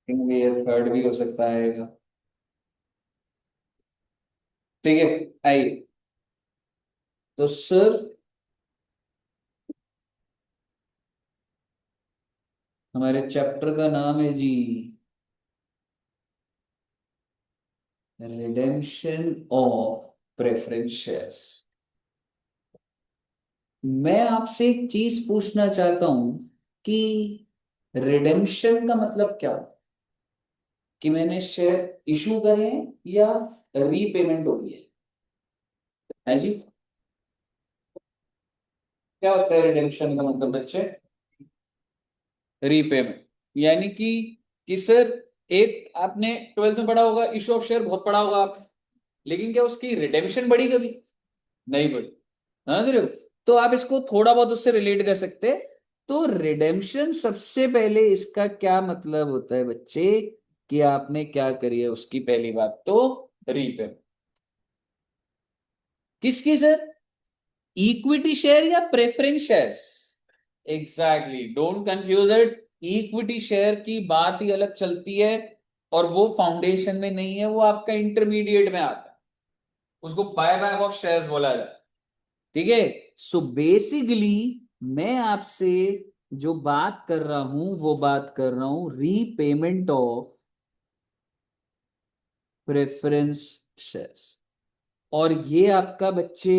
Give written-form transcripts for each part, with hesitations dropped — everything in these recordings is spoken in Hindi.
ये थर्ड भी हो सकता है। ठीक है। आइए। तो सर, हमारे चैप्टर का नाम है जी रिडेम्पशन ऑफ प्रेफरेंस शेयर्स। मैं आपसे एक चीज पूछना चाहता हूं कि रिडेम्पशन का मतलब क्या होता है? कि मैंने शेयर इशू करे हैं या रीपेमेंट हो गई है जी? क्या होता है रिडेम्पशन का मतलब बच्चे? रीपेमेंट। यानी कि सर, एक आपने ट्वेल्थ में पढ़ा होगा, इशू ऑफ शेयर बहुत पढ़ा होगा आपने, लेकिन क्या उसकी रिडेम्पशन बढ़ी कभी? नहीं बढ़ी। समझ रहे हो? तो आप इसको थोड़ा बहुत उससे रिलेट कर सकते हैं। तो रिडेम्पशन सबसे पहले इसका क्या मतलब होता है बच्चे? कि आपने क्या करी है उसकी पहली बात तो रीपेमेंट। किसकी सर? इक्विटी शेयर या preference shares? Exactly, don't confuse it. Equity share की बात ही अलग चलती है, और वो फाउंडेशन में नहीं है, वो आपका इंटरमीडिएट में आता है। उसको बाय बैक ऑफ शेयर्स बोला जाता है। ठीक है। सो बेसिकली मैं आपसे जो बात कर रहा हूं वो बात कर रहा हूं रीपेमेंट ऑफ प्रेफरेंस शेयर्स। और ये आपका बच्चे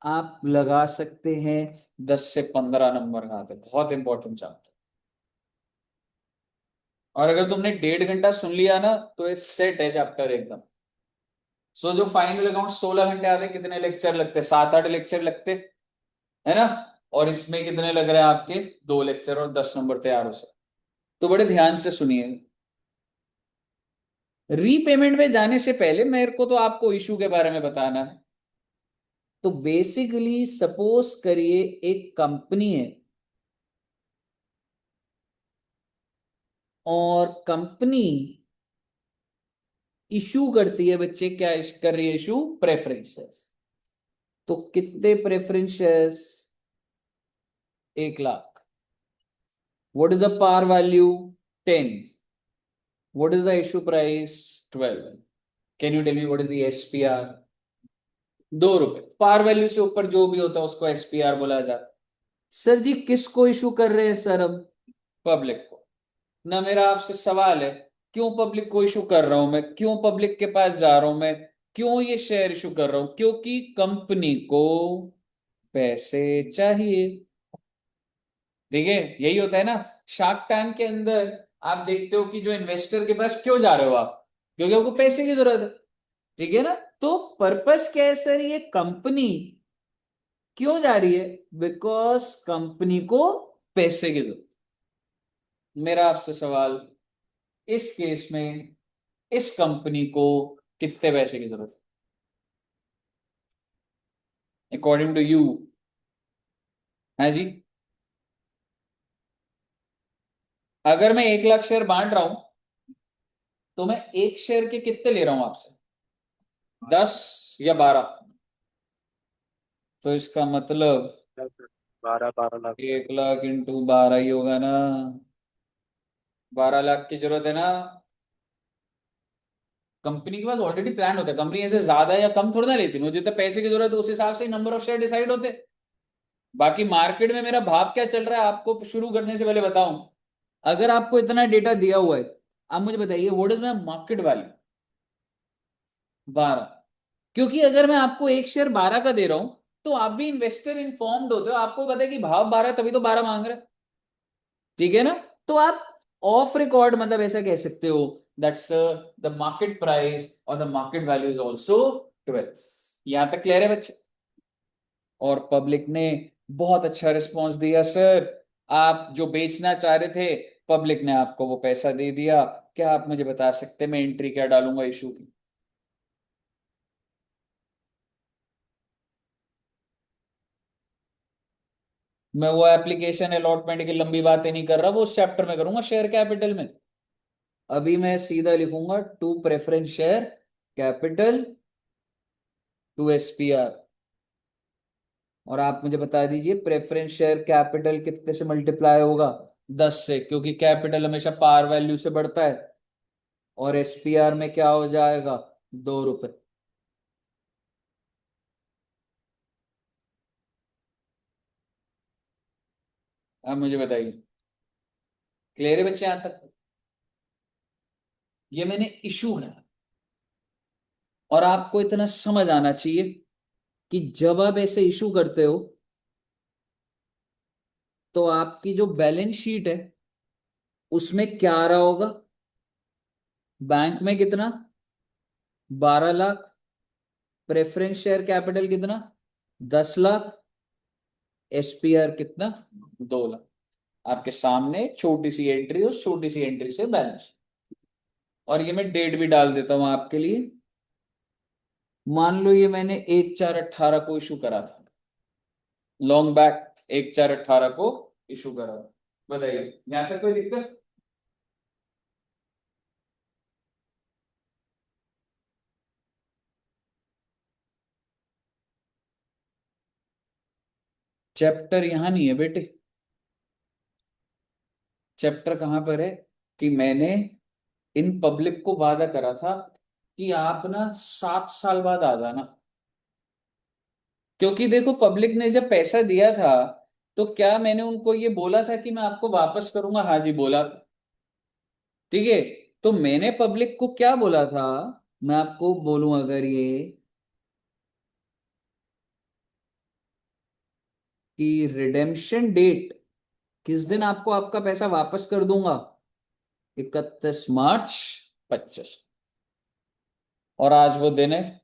आप लगा सकते हैं 10 से 15 नंबर का आता है, बहुत इंपॉर्टेंट चैप्टर। और अगर तुमने 1.5 घंटा सुन लिया ना तो ये सेट है चैप्टर एकदम। सो जो फाइनल अकाउंट 16 घंटे आते हैं, कितने लेक्चर लगते? 7-8 लेक्चर लगते, है ना? और इसमें कितने लग रहे हैं आपके? 2 लेक्चर, और 10 नंबर तैयार हो सकते। तो बड़े ध्यान से सुनिए। रीपेमेंट में जाने से पहले मेरे को तो आपको इशू के बारे में बताना है। तो बेसिकली सपोज करिए एक कंपनी है, और कंपनी इशू करती है बच्चे, क्या कर रही है इशू? प्रेफरेंसेस। तो कितने preferences? 1 lakh. What is the par value? 10। What is the issue price? 12। Can you tell me what is the SPR? 2 रुपए। पार वैल्यू से ऊपर जो भी होता है उसको एसपीआर बोला जाता है। सर जी, किसको इशू कर रहे हैं सर हम? पब्लिक को। ना मेरा आपसे सवाल है, क्यों पब्लिक को इशू कर रहा हूं मैं? क्यों पब्लिक के पास जा रहा हूं मैं? क्यों ये शेयर इशू कर रहा हूं? क्योंकि कंपनी को पैसे चाहिए। ठीक है। यही होता है ना शार्क टैंक के अंदर। आप देखते हो कि जो इन्वेस्टर के पास क्यों जा रहे हो आप? क्योंकि आपको पैसे की जरूरत है। ठीक है ना? तो पर्पस क्या है सर? ये कंपनी क्यों जा रही है? बिकॉज कंपनी को पैसे की जरूरत। मेरा आपसे सवाल, इस केस में इस कंपनी को कितने पैसे की जरूरत है अकॉर्डिंग टू यू? है जी? अगर मैं 1 लाख शेयर बांट रहा हूं, तो मैं एक शेयर के कितने ले रहा हूं आपसे? 10 या 12? तो इसका मतलब 12 12 लाख। 1 लाख इंटू 12 ही होगा ना। 12 लाख की जरूरत है ना। कंपनी के पास ऑलरेडी प्लान होता है, कंपनी ऐसे ज्यादा या कम थोड़ा ना लेती, मुझे जितने पैसे की जरूरत है उस हिसाब से नंबर ऑफ शेयर डिसाइड होते। बाकी मार्केट में मेरा भाव क्या चल रहा है आपको शुरू करने से पहले बताऊं? अगर आपको इतना डेटा दिया हुआ है, आप मुझे बताइए what is my market value? 12। क्योंकि अगर मैं आपको एक शेयर 12 का दे रहा हूं, तो आप भी इन्वेस्टर इन्फॉर्म्ड होते हो, आपको पता है कि भाव 12, तभी तो 12 मांग रहे हैं। ठीक है ना? तो आप ऑफ रिकॉर्ड मतलब ऐसा कह सकते हो दैट्स द मार्केट प्राइस और the market value is also 12। यहां तक क्लियर है बच्चे? और पब्लिक ने बहुत अच्छा रिस्पॉन्स दिया सर। आप जो बेचना चाह रहे थे, पब्लिक ने आपको वो पैसा दे दिया। क्या आप मुझे बता सकते हैं मैं एंट्री क्या डालूंगा इशू की? मैं वो एप्लीकेशन अलॉटमेंट की लंबी बातें नहीं कर रहा, वो उस चैप्टर में करूंगा शेयर कैपिटल में। अभी मैं सीधा लिखूंगा to preference share capital to SPR. और आप मुझे बता दीजिए प्रेफरेंस शेयर कैपिटल कितने से मल्टीप्लाई होगा? 10 से, क्योंकि कैपिटल हमेशा पार वैल्यू से बढ़ता है, और एसपीआर में क्या हो जाएगा, 2 रुपए। अब मुझे बताइए, क्लियर है बच्चे यहां तक? ये मैंने इशू है, और आपको इतना समझ आना चाहिए कि जब आप ऐसे इशू करते हो तो आपकी जो बैलेंस शीट है उसमें क्या आ रहा होगा, बैंक में कितना, 12 लाख, प्रेफरेंस शेयर कैपिटल कितना, 10 लाख, एसपीआर कितना, 2 लाख। आपके सामने छोटी सी एंट्री, उस छोटी सी एंट्री से बैलेंस। और ये मैं डेट भी डाल देता हूं आपके लिए। मान लो ये मैंने 1/4/18 को इशू करा था, लॉन्ग बैक, 1/4/18 को इशू करा था। बताइए यहां तक कोई दिक्कत? चैप्टर यहां नहीं है बेटे। चैप्टर कहां पर है कि मैंने इन पब्लिक को वादा करा था कि आप ना 7 साल बाद आ जाना। क्योंकि देखो, पब्लिक ने जब पैसा दिया था तो क्या मैंने उनको ये बोला था कि मैं आपको वापस करूंगा? हाँ जी, बोला था। ठीक है, तो मैंने पब्लिक को क्या बोला था, मैं आपको बोलूं अगर ये, कि रिडेम्पशन डेट किस दिन आपको आपका पैसा वापस कर दूंगा, 31 मार्च 25। और आज वो दिन है,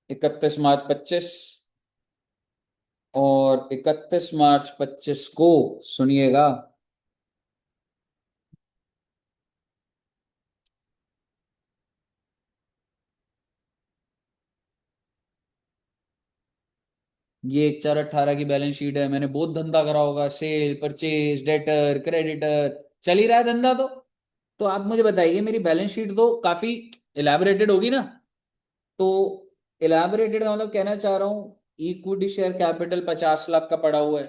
31 मार्च 25। और 31 मार्च 25 को, सुनिएगा, ये 1/4/18 की बैलेंस शीट है। मैंने बहुत धंधा करा होगा, सेल, परचेज, डेटर, क्रेडिटर, चल ही रहा है धंधा। तो आप मुझे बताइए, मेरी बैलेंस शीट तो काफी इलेबोरेटेड होगी ना? तो इलेबोरेटेड का मतलब कहना चाह रहा हूं, इक्विटी शेयर कैपिटल 50 लाख का पड़ा हुआ है।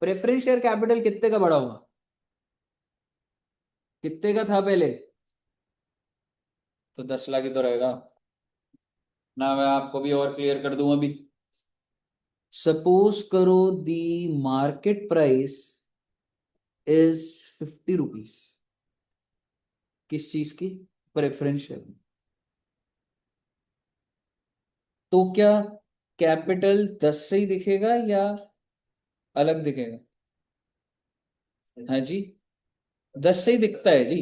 प्रेफरेंस शेयर कैपिटल कितने का पड़ा हुआ, कितने का था पहले? तो 10 लाख ही तो रहेगा ना। मैं आपको भी और क्लियर कर दूं अभी। सपोज करो दी मार्केट प्राइस इज 50 रुपीज। किस चीज की? Preference share. तो क्या कैपिटल 10 से ही दिखेगा या अलग दिखेगा? हाँ जी, 10 से ही दिखता है जी।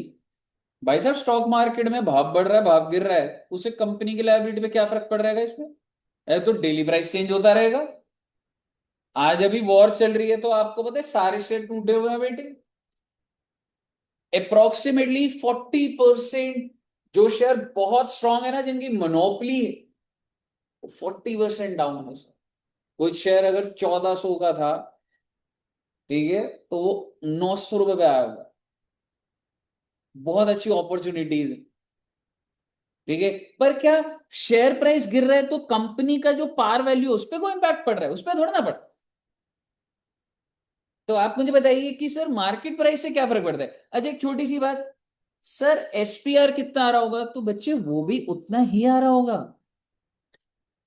भाई साहब, स्टॉक मार्केट में भाव बढ़ रहा है, भाव गिर रहा है, उसे कंपनी की लायबिलिटी पे क्या फर्क पड़ रहेगा इसमें? तो डेली प्राइस चेंज होता रहेगा। आज अभी वॉर चल रही है तो आपको पता है सारे शेयर टूटे हुए हैं बेटे। अप्रोक्सीमेटली 40%। जो शेयर बहुत स्ट्रांग है ना, जिनकी मोनोपली है, वो 40% डाउन है सर। कुछ शेयर अगर 1400 का था, ठीक है, तो वो 900 रुपए पे आया हुआ। बहुत अच्छी अपॉर्चुनिटीज है। ठीक है, पर क्या शेयर प्राइस गिर रहा है तो कंपनी का जो पार वैल्यू उस पर कोई इंपैक्ट पड़ रहा है? उस पर थोड़ा ना पड़। तो आप मुझे बताइए कि सर मार्केट प्राइस से क्या फर्क पड़ता है? अच्छा, एक छोटी सी बात, सर एसपीआर कितना आ रहा होगा? तो बच्चे वो भी उतना ही आ रहा होगा,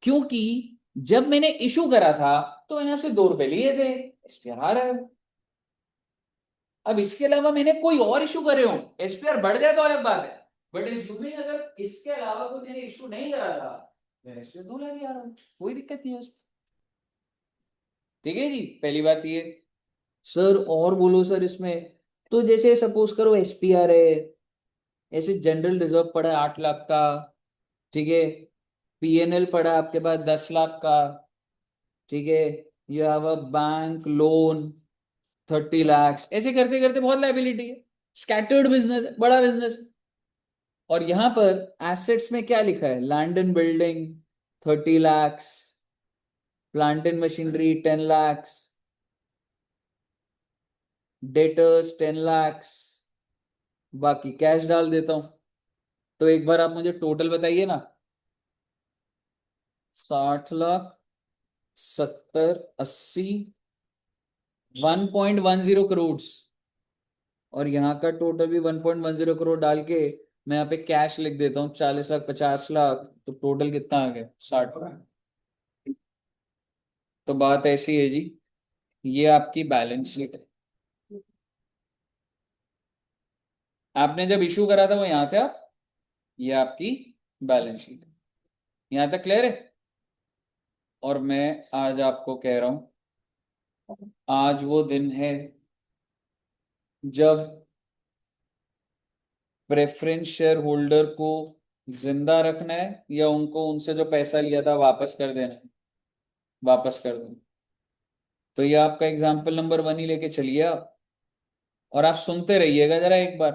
क्योंकि जब मैंने इशू करा था तो मैंने आपसे 2 रुपए लिए थे, एसपीआर आ रहा है। अब इसके अलावा मैंने कोई और इशू करे हो, एसपीआर बढ़ जाए तो अलग बात है। बट इस अगर इसके अलावा कोई मैंने इशू नहीं करा था, मेरे एसपीआर 2 लाख ही आ रहा हूं, कोई दिक्कत नहीं है उसमें। ठीक है जी, पहली बात ये। सर और बोलो सर इसमें, तो जैसे सपोज करो एसपीआर है, ऐसे जनरल रिजर्व पड़ा है 8 लाख का, ठीक है, पीएनएल पड़ा है आपके पास 10 लाख का, ठीक है, you have a bank loan 30 lakhs, ऐसे करते करते बहुत लाइबिलिटी है। स्कैटर्ड बिजनेस है, बड़ा बिजनेस। और यहां पर एसेट्स में क्या लिखा है, land and building 30 lakhs, plant and machinery 10 lakhs, debtors 10 lakhs, बाकी कैश डाल देता हूं। तो एक बार आप मुझे टोटल बताइए ना, 60 लाख, 70, 80, 1.10 करोड़, और यहाँ का टोटल भी 1.10 करोड़ डाल के मैं यहाँ पे कैश लिख देता हूँ 40 लाख 50 लाख, तो टोटल कितना आ गया 60 लाख। तो बात ऐसी है जी, ये आपकी बैलेंस शीट है। आपने जब इशू करा था वो यहाँ थे आप, ये आपकी बैलेंस शीट है। यहाँ तक क्लियर है। और मैं आज आपको कह रहा हूं, आज वो दिन है जब प्रेफरेंस शेयर होल्डर को जिंदा रखना है या उनको उनसे जो पैसा लिया था वापस कर देना है, वापस कर देना। तो ये आपका एग्जाम्पल नंबर 1 ही लेके चलिए आप, और आप सुनते रहिएगा जरा एक बार।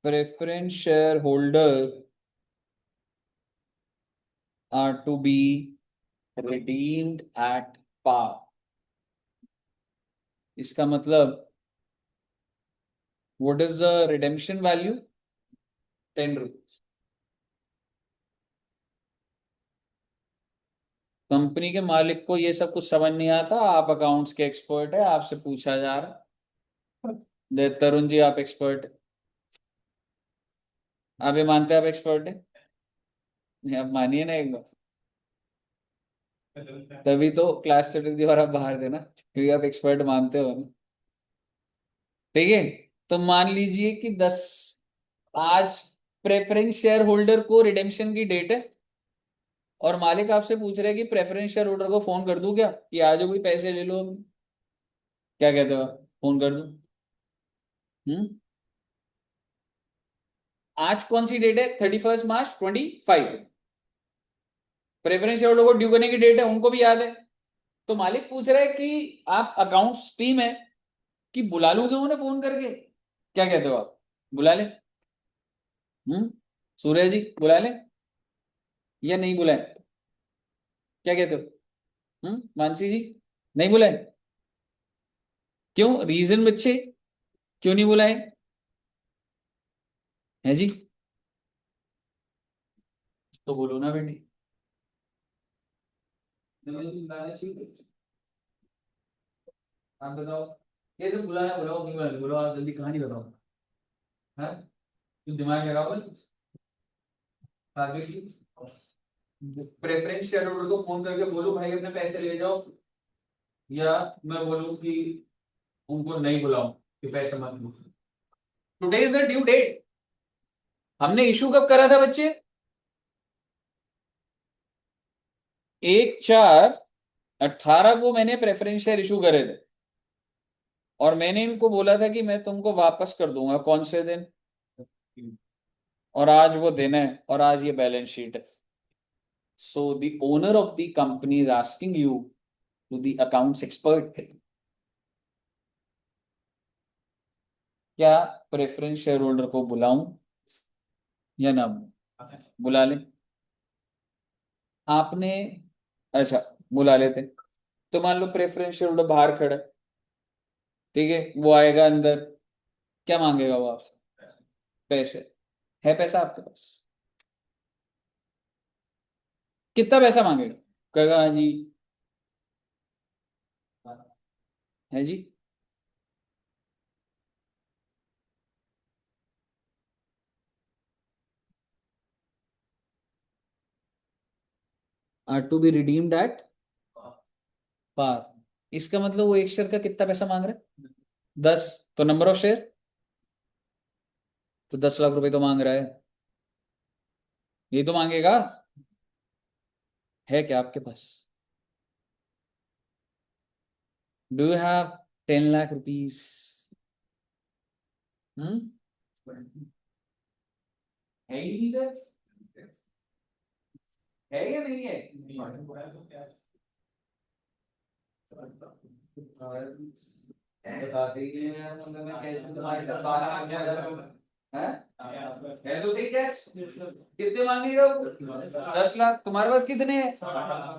Preference share holder are to be redeemed at par। इसका मतलब what is the redemption value, 10 rupees. Company के मालिक को ये सब कुछ समझ नहीं आता, आप अकाउंट्स के एक्सपर्ट है, आपसे पूछा जा रहा है। तरुण जी आप एक्सपर्ट है, आप ये मानते हैं आप एक्सपर्ट है? नहीं, आप मानिए ना एक बार, तभी तो क्लास टीचर द्वारा बाहर देना, क्योंकि आप एक्सपर्ट मानते हो ना। ठीक है, तो मान लीजिए कि 10 आज प्रेफरेंस शेयर होल्डर को रिडेम्पशन की डेट है, और मालिक आपसे पूछ रहे हैं कि प्रेफरेंस शेयर होल्डर को फोन कर दूं क्या कि आ जाओ भाई पैसे ले लो। क्या कहते हो आप? फोन कर दूं? आज कौन सी डेट है? 31 मार्च 2025। प्रेफरेंस शेयर होल्डर को ड्यू करने की डेट है, उनको भी याद है। तो मालिक पूछ रहा है कि आप अकाउंट्स टीम है कि बुला लूं क्या उन्हें फोन करके? क्या कहते हो आप? बुला ले? सूर्य जी बुला ले या नहीं बुलाए? क्या कहते हो? मानसी जी नहीं बुलाए? क्यों, रीजन बच्चे, क्यों नहीं बुलाए है जी? तो बोलो ना बेटी। आप बताओ, ये तो बुलाना, बुलाओ नहीं बुलाना, बोलो आप जल्दी, कहानी बताओ। हाँ, तुम दिमाग लगाओ बस। आगे की प्रेफरेंस शेयर होल्डर को फोन करके बोलो भाई अपने पैसे ले जाओ, या मैं बोलूं कि उनको नहीं बुलाऊं कि पैसे मत लो। Today is the due date. हमने इशू कब करा था बच्चे? 1/4/18 को मैंने प्रेफरेंस शेयर इशू करे थे, और मैंने इनको बोला था कि मैं तुमको वापस कर दूंगा कौन से दिन, और आज वो दिन है, और आज ये बैलेंस शीट है। So the owner of the company is asking you to the accounts expert, क्या प्रेफरेंस शेयर होल्डर को बुलाऊं या ना बुला ले? आपने, अच्छा बुला लेते। तो मान लो प्रेफरेंस शेयर होल्डर बाहर खड़ा है, ठीक है, वो आएगा अंदर, क्या मांगेगा वो आपसे? पैसे। है पैसा आपके पास? कितना पैसा मांगेगा? कहेगा हाँ जी। है जी। Are to be redeemed at par. इसका मतलब वो एक शेयर का कितना पैसा मांग रहा है? 10। तो नंबर ऑफ शेयर, तो 10 लाख रुपए तो मांग रहा है, ये तो मांगेगा। है क्या आपके पास? Do you have 10 lakh rupees? Hmm, है ही नहीं सर, है या नहीं है? बताते ही नहीं हैं, मतलब मैं कैसे तुम्हारे साथ सारा आ गया है? है तो सही कैश, कितने मांगेगा वो? 10 लाख। तुम्हारे पास कितने हैं?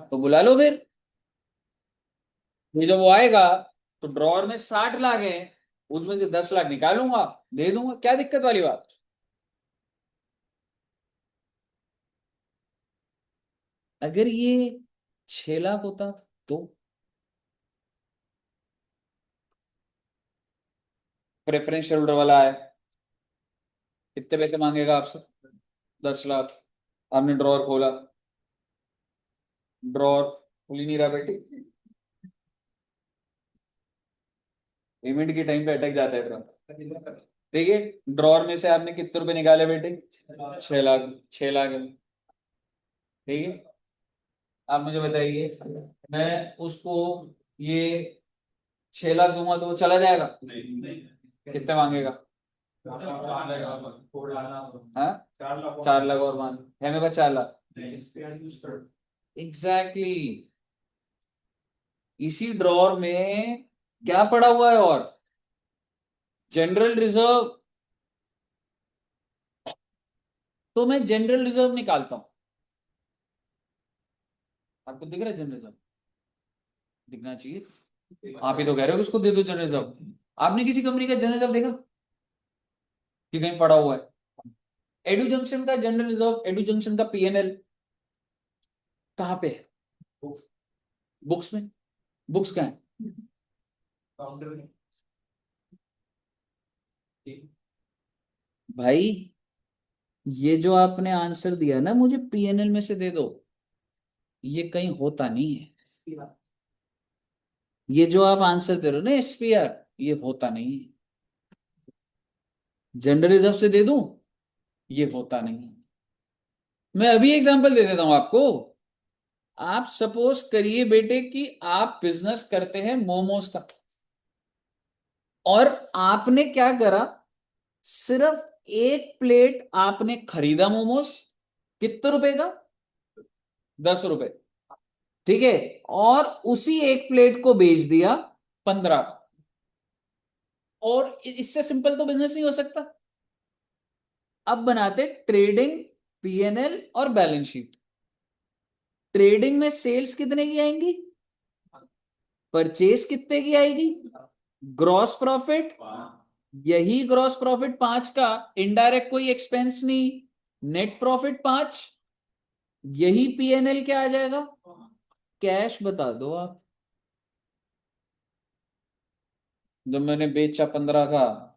तो बुला लो फिर। ये जब वो आएगा तो ड्रॉअर में 60 लाख है, उसमें से 10 लाख निकालूंगा, दे दूंगा, क्या दिक्कत वाली बात? अगर ये 6 लाख होता तो प्रेफरेंस शेयर होल्डर वाला है, कितने पैसे मांगेगा आपसे? 10 लाख। आपने ड्रॉर खोला, ड्रॉर खुल ही नहीं रहा बेटी, पेमेंट के टाइम पे अटक जाता है ड्रॉर। ठीक है, ड्रॉर में से आपने कितने रुपए निकाले बेटे? 6 लाख। 6 लाख है। ठीक है, आप मुझे बताइए, मैं उसको ये 6 लाख दूंगा तो वो चला जाएगा? कितने मांगेगा? हाँ, 4 लाख और मान है मेरे पास 4 लाख। एग्जैक्टली, इसी ड्रॉर में क्या पड़ा हुआ है? और जनरल रिजर्व। तो मैं जनरल रिजर्व निकालता हूं। आपको दिख रहा है जनरल रिजर्व? दिखना चाहिए। आप ही तो कह रहे हो कि उसको दे दो जनरल रिजर्व। आपने किसी कंपनी का जनरल रिजर्व देखा कि कहीं पड़ा हुआ है? एडू जंक्शन का जनरल रिजर्व, एडू जंक्शन का पीएनएल कहाँ पे है? बुक्स में। बुक्स क्या है? भाई, ये जो आपने आंसर दिया ना, मुझे पीएनएल में से दे दो, ये कहीं होता नहीं है। ये जो आप आंसर दे रहे हो ना एसपीआर, ये होता नहीं है। जनरल रिजर्व से दे दूं, ये होता नहीं है। मैं अभी एग्जांपल दे देता हूं आपको। आप सपोज करिए बेटे कि आप बिजनेस करते हैं मोमोज का, और आपने क्या करा, सिर्फ एक प्लेट आपने खरीदा मोमोज, कितने रुपए का? 10 रुपए। ठीक है, और उसी एक प्लेट को बेच दिया 15 का। और इससे सिंपल तो बिजनेस नहीं हो सकता। अब बनाते ट्रेडिंग, पीएनएल और बैलेंस शीट। ट्रेडिंग में सेल्स कितने की आएंगी? परचेज कितने की आएगी? ग्रॉस प्रॉफिट, यही ग्रॉस प्रॉफिट 5 का, इनडायरेक्ट कोई एक्सपेंस नहीं, नेट प्रॉफिट 5, यही पीएनएल क्या आ जाएगा? कैश बता दो आप। जब मैंने बेचा 15 का,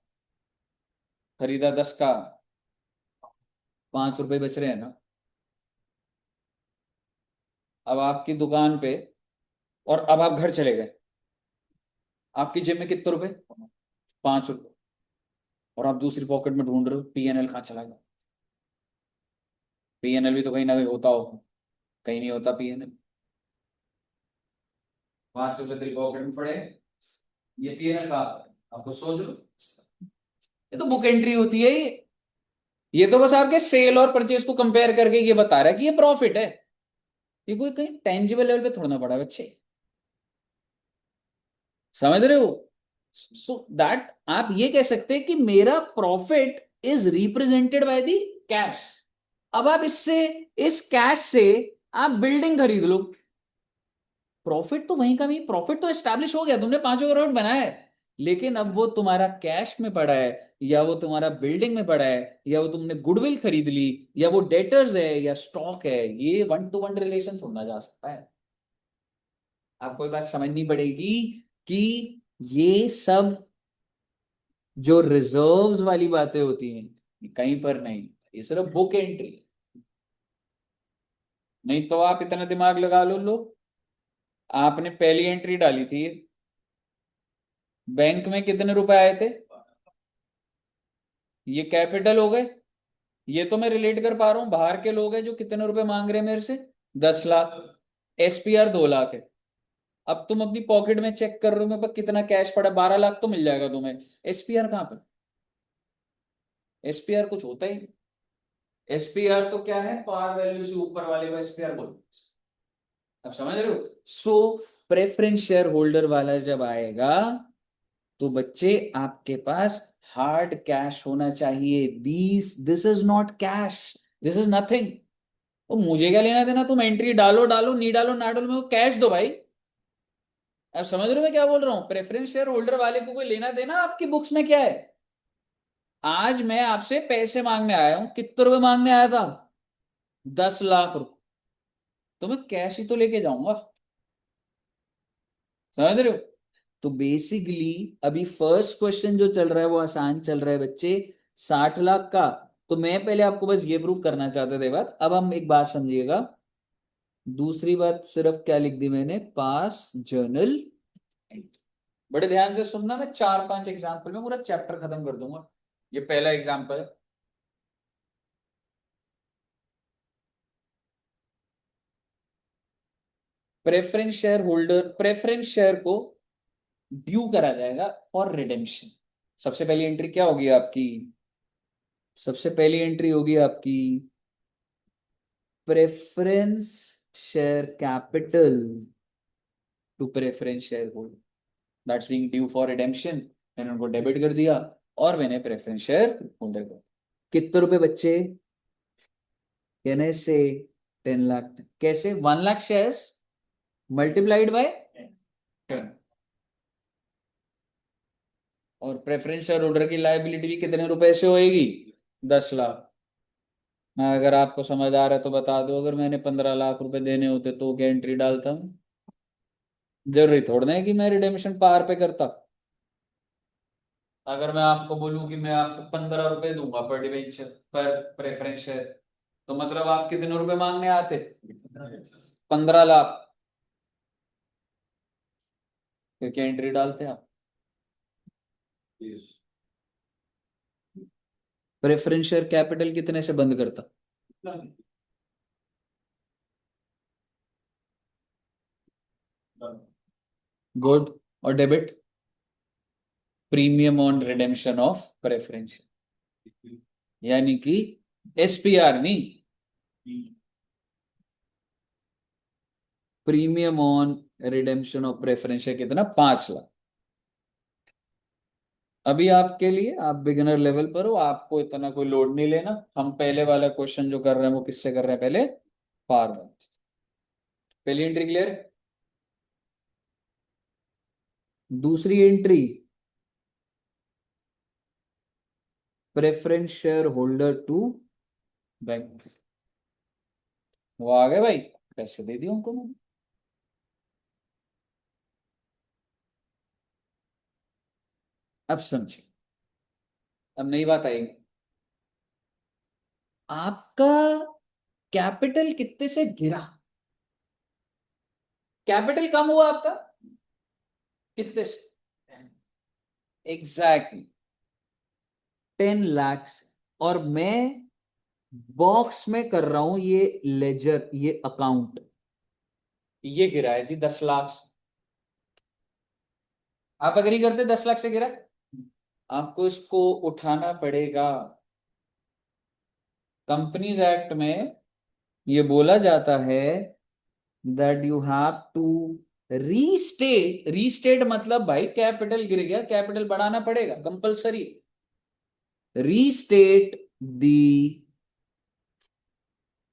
खरीदा 10 का, 5 रुपए बच रहे हैं ना। अब आपकी दुकान पे, और अब आप घर चले गए, आपकी जेब में कितने रुपए? 5 रुपए। और आप दूसरी पॉकेट में ढूंढ रहे हो पीएनएल कहाँ चला गया? पीएनएल भी तो कहीं ना कहीं होता हो, कहीं नहीं होता पीएनएल। 5 रुपए तेरी पॉकेट में पड़े, ये पीएनएल कहाँ पर है? आपको सोच लो। ये तो बुक एंट्री होती है ये तो बस आपके सेल और परचेज को कंपेयर करके ये बता रहा है कि ये प्रॉफिट है। ये कोई कहीं टेंजिबल लेवल पे थोड़ा ना पड़ा बच्चे, समझ रहे हो? सो दैट आप ये कह सकते हैं कि मेरा profit is represented by the cash. अब आप इससे, इस कैश से आप बिल्डिंग खरीद लो, प्रॉफिट तो वहीं का वहीं, प्रॉफिट तो एस्टैब्लिश हो गया, तुमने 5 करोड़ बनाया है। लेकिन अब वो तुम्हारा कैश में पड़ा है, या वो तुम्हारा बिल्डिंग में पड़ा है, या वो तुमने गुडविल खरीद ली, या वो डेटर्स है या स्टॉक है, ये 1 to 1 रिलेशन थोड़ा जा सकता है। आपको ये बात समझनी पड़ेगी कि ये सब जो रिजर्व्स वाली बातें होती हैं, ये कहीं पर नहीं, ये सिर्फ बुक एंट्री। नहीं तो आप इतना दिमाग लगा लो, आपने पहली एंट्री डाली थी, बैंक में कितने रुपए आए थे? ये कैपिटल हो गए। ये तो मैं रिलेट कर पा रहा हूं, बाहर के लोग हैं जो कितने रुपए मांग रहे हैं मेरे से? 10 लाख। एसपीआर 2 लाख है। अब तुम अपनी पॉकेट में चेक कर रहे हो मेरे पास कितना कैश पड़ा, 12 लाख तो मिल जाएगा तुम्हें। एसपीआर कहां पर? एसपीआर कुछ होता ही नहीं। एसपीआर तो क्या है, पार वैल्यू से ऊपर वाले को एसपीआर बोलते हैं। अब समझ रहे हो? सो प्रेफरेंस शेयर होल्डर वाला जब आएगा, तो बच्चे आपके पास हार्ड कैश होना चाहिए। This is not cash, this is nothing. तो मुझे क्या लेना देना, तुम एंट्री डालो डालो, नहीं डालो ना डालो, मेरे को कैश दो भाई। आप समझ रहे हो मैं क्या बोल रहा हूँ? प्रेफरेंस शेयर होल्डर वाले को कोई लेना देना आपकी बुक्स में क्या है? आज मैं आपसे पैसे मांगने आया हूं, कितने रुपए मांगने आया था? 10 लाख रुपए। तो मैं कैश ही तो लेके जाऊंगा, समझ रहे हो? तो बेसिकली अभी फर्स्ट क्वेश्चन जो चल रहा है वो आसान चल रहा है बच्चे, 60 लाख का। तो मैं पहले आपको बस ये प्रूव करना चाहता था ये बात। अब हम एक बात समझिएगा, दूसरी बात सिर्फ क्या लिख दी मैंने, पास जर्नल। बड़े ध्यान से सुनना, मैं 4-5 एग्जाम्पल में पूरा चैप्टर खत्म कर दूंगा। ये पहला एग्जाम्पल है, preference share holder, preference share को ड्यू करा जाएगा और रिडेम्पशन। सबसे पहली एंट्री क्या होगी आपकी, सबसे पहली एंट्री होगी आपकी preference share capital to preference share holder, that's being due for redemption. मैंने उनको डेबिट कर दिया और मैंने प्रेफरेंस शेयर होल्डर को कितने रुपए बच्चे, कहने से 10 लाख। कैसे, 1 लाख शेयर्स मल्टीप्लाइड बाय 10। और प्रेफरेंस शेयर होल्डर की लायबिलिटी भी कितने रुपए से होएगी, 10 लाख। मैं अगर आपको समझ आ रहा है तो बता दो, अगर मैंने 15 लाख रुपए देने होते तो क्या एंट्री डालता हूँ? जरूरी थोड़ा ना है कि मैं रिडेम्पशन पार पे करता। अगर मैं आपको बोलूं कि मैं आपको 15 रुपए दूंगा पर डिवेंचर, पर प्रेफरेंस शेयर, तो मतलब आप कितने रुपए मांगने आते, 15 लाख। फिर क्या एंट्री डालते आप? प्रेफरेंस शेयर कैपिटल कितने से बंद करता, गुड। और debit, premium on redemption of preference, यानी कि एसपीआर नहीं, premium on redemption of preference है कितना, 5 लाख। अभी आपके लिए, आप बिगिनर लेवल पर हो, आपको इतना कोई लोड नहीं लेना। हम पहले वाला क्वेश्चन जो कर रहे हैं वो किससे कर रहे हैं, पहले पार वन। पहली एंट्री क्लियर है? दूसरी entry, preference share holder to bank. वो आ गए भाई, पैसे दे दिए उनको मैंने। अब समझे, अब नई बात आएगी, आपका कैपिटल कितने से गिरा, कैपिटल कम हुआ आपका कितने से, एग्जैक्टली 10 लाख। और मैं बॉक्स में कर रहा हूं ये लेजर, ये अकाउंट, ये गिरा है जी 10 लाख से। आप अग्री करते 10 लाख से गिरा, आपको इसको उठाना पड़ेगा। कंपनीज एक्ट में ये बोला जाता है that you have to restate, restate मतलब भाई कैपिटल गिर गया, कैपिटल बढ़ाना पड़ेगा compulsory. Restate the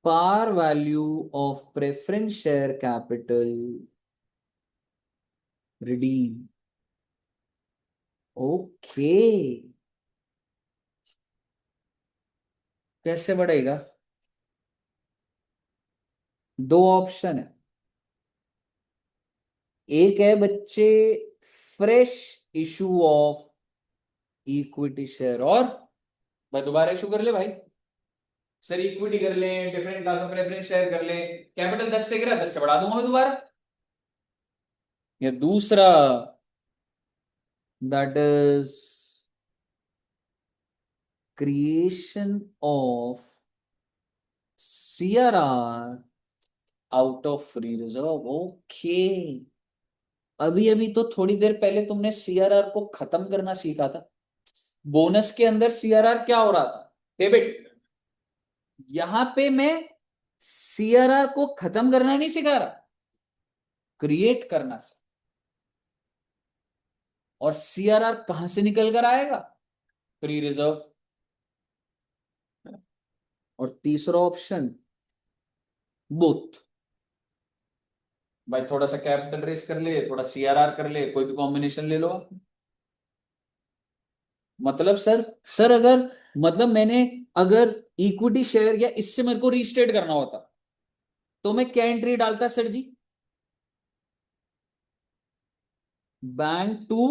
par value of preference share capital redeem। Okay, कैसे बढ़ेगा, दो ऑप्शन है। एक है बच्चे fresh issue of equity share, और भाई दोबारा इशू कर ले भाई, सर इक्विटी कर ले, different class of preference share कर ले, कैपिटल 10 से गिरा, 10 से बढ़ा दूंगा मैं दोबारा। या दूसरा, that is creation of CRR out of free reserve. Okay, अभी अभी तो थोड़ी देर पहले तुमने सीआरआर को खत्म करना सीखा था, बोनस के अंदर सीआरआर क्या हो रहा था, डेबिट। यहां पे मैं सीआरआर को खत्म करना नहीं सिखा रहा, क्रिएट करना। और सीआरआर कहां से निकल कर आएगा, फ्री रिजर्व। और तीसरा ऑप्शन, बोथ। भाई थोड़ा सा कैपिटल रेस कर ले, थोड़ा सीआरआर कर ले, कोई भी कॉम्बिनेशन ले लो आप। मतलब सर अगर, मतलब मैंने, अगर इक्विटी शेयर या इससे मेरे को रीस्टेट करना होता तो मैं क्या एंट्री डालता sir ji? Bank to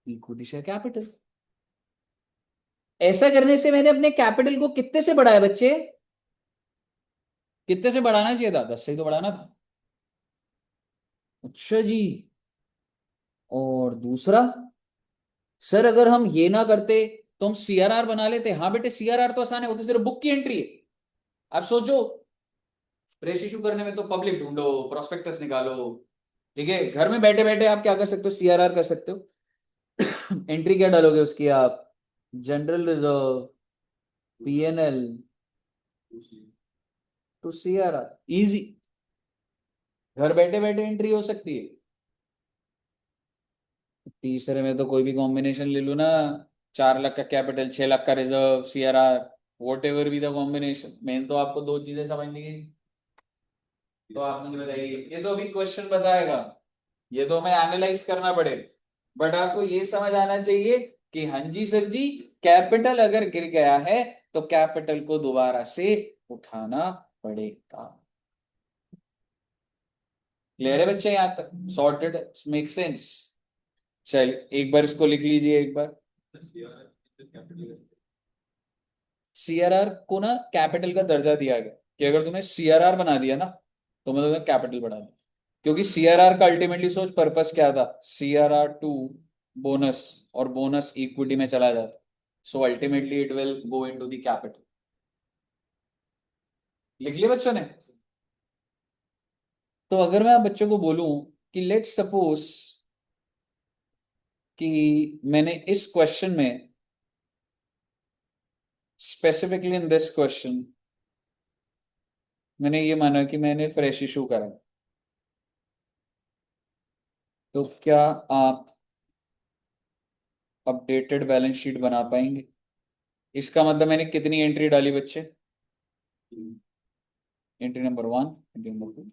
equity share capital. ऐसा करने से मैंने अपने कैपिटल को कितने से बढ़ाया बच्चे? कितने से बढ़ाना चाहिए था? 10 से ही तो बढ़ाना था। अच्छा जी। और दूसरा, सर अगर हम ये ना करते तो हम सीआरआर बना लेते। हाँ बेटे, सीआरआर तो आसान है, वो तो सिर्फ बुक की एंट्री है। आप सोचो, प्रेस इशू करने में तो पब्लिक ढूंढो, प्रोस्पेक्टस निकालो। ठीक है, घर में बैठे बैठे आप क्या कर सकते हो? सीआरआर कर सकते हो। एंट्री क्या डालोगे उसकी आप? General reserve, PNL to CRR. Easy, घर बैठे बैठे एंट्री हो सकती है। तीसरे में तो कोई भी कॉम्बिनेशन ले लो ना, 4 लाख का कैपिटल, 6 लाख का reserve, CRR, what ever be the combination. Main तो आपको दो चीजें समझनी है। तो आप मुझे बताइए, ये तो अभी क्वेश्चन बताएगा, ये तो हमें एनालाइज करना पड़ेगा। बट आपको ये समझ आना चाहिए कि हाँ जी सर जी, कैपिटल अगर गिर गया है तो कैपिटल को दोबारा से उठाना पड़ेगा। क्लियर है बच्चे? यहां तक सॉर्टेड, मेक सेंस? चलिए एक बार इसको लिख लीजिए एक बार। सीआरआर को ना कैपिटल का दर्जा दिया गया कि अगर तुमने सीआरआर बना दिया ना तो मतलब कैपिटल बढ़ा दिया। क्योंकि सीआरआर का अल्टीमेटली सोच पर्पस क्या था? सीआरआर टू बोनस, और बोनस इक्विटी में चला जाता। So ultimately it will go into the capital. लिख लिया बच्चों ने? तो अगर मैं बच्चों को बोलूं कि लेट्स सपोज कि मैंने इस क्वेश्चन में, स्पेसिफिकली इन दिस क्वेश्चन, मैंने ये माना कि मैंने फ्रेश इशू करा, तो क्या आप अपडेटेड बैलेंस शीट बना पाएंगे? इसका मतलब मैंने कितनी एंट्री डाली बच्चे? Entry number 1, entry number 2।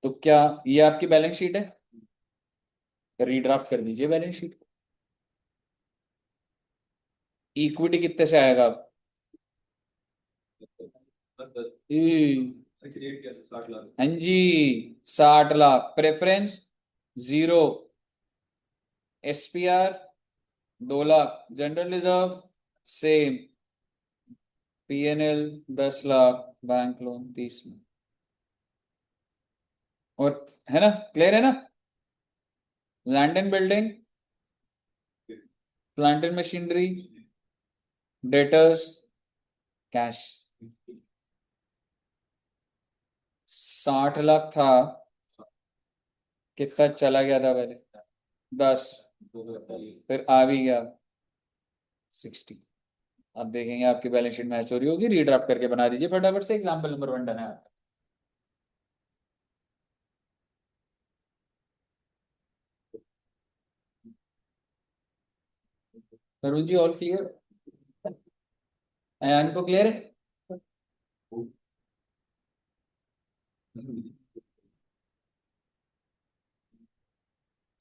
तो क्या ये आपकी बैलेंस शीट है? रीड्राफ्ट कर दीजिए बैलेंस शीट। इक्विटी कितने से आएगा अब? हाँ जी, 60 lakh. Preference 0, SPR 2 lakh, general reserve same, PNL 10 lakh, bank loan 30 lakh. और है ना, क्लियर है ना? Land and building, plant and machinery, debtors, cash. 60 lakh था, कितना चला गया था पहले? 10, फिर आ भी गया 60। अब देखेंगे आपकी बैलेंस शीट मैच हो रही होगी, रीड्राफ्ट करके बना दीजिए फटाफट से। एग्जाम्पल नंबर 1 डन है आपका। Tarun ji all clear? अयान को क्लियर है?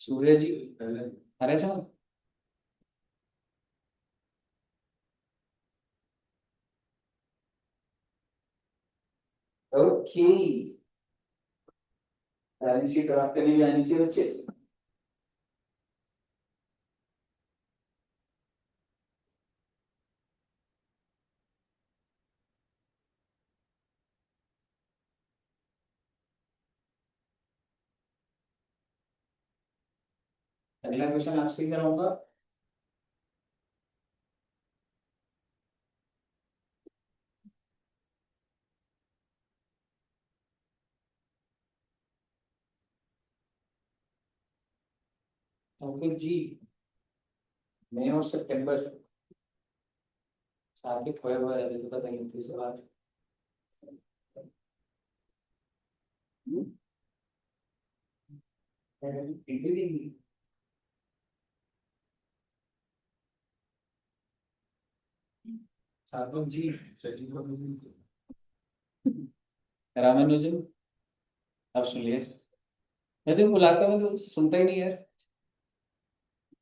सूर्य जी, हरे sir, okay. Balance sheet draft करने भी आनी चाहिए बच्चे। अगला क्वेश्चन आपसे ही कराऊंगा। टॉपिक जी, मई और सितंबर साल के खोए हुए रहते तो पता नहीं किस बार। सार्थक जी, रामानुजन, आप सुनिए। मैं तुमको बुलाता हूँ तो सुनता ही नहीं यार।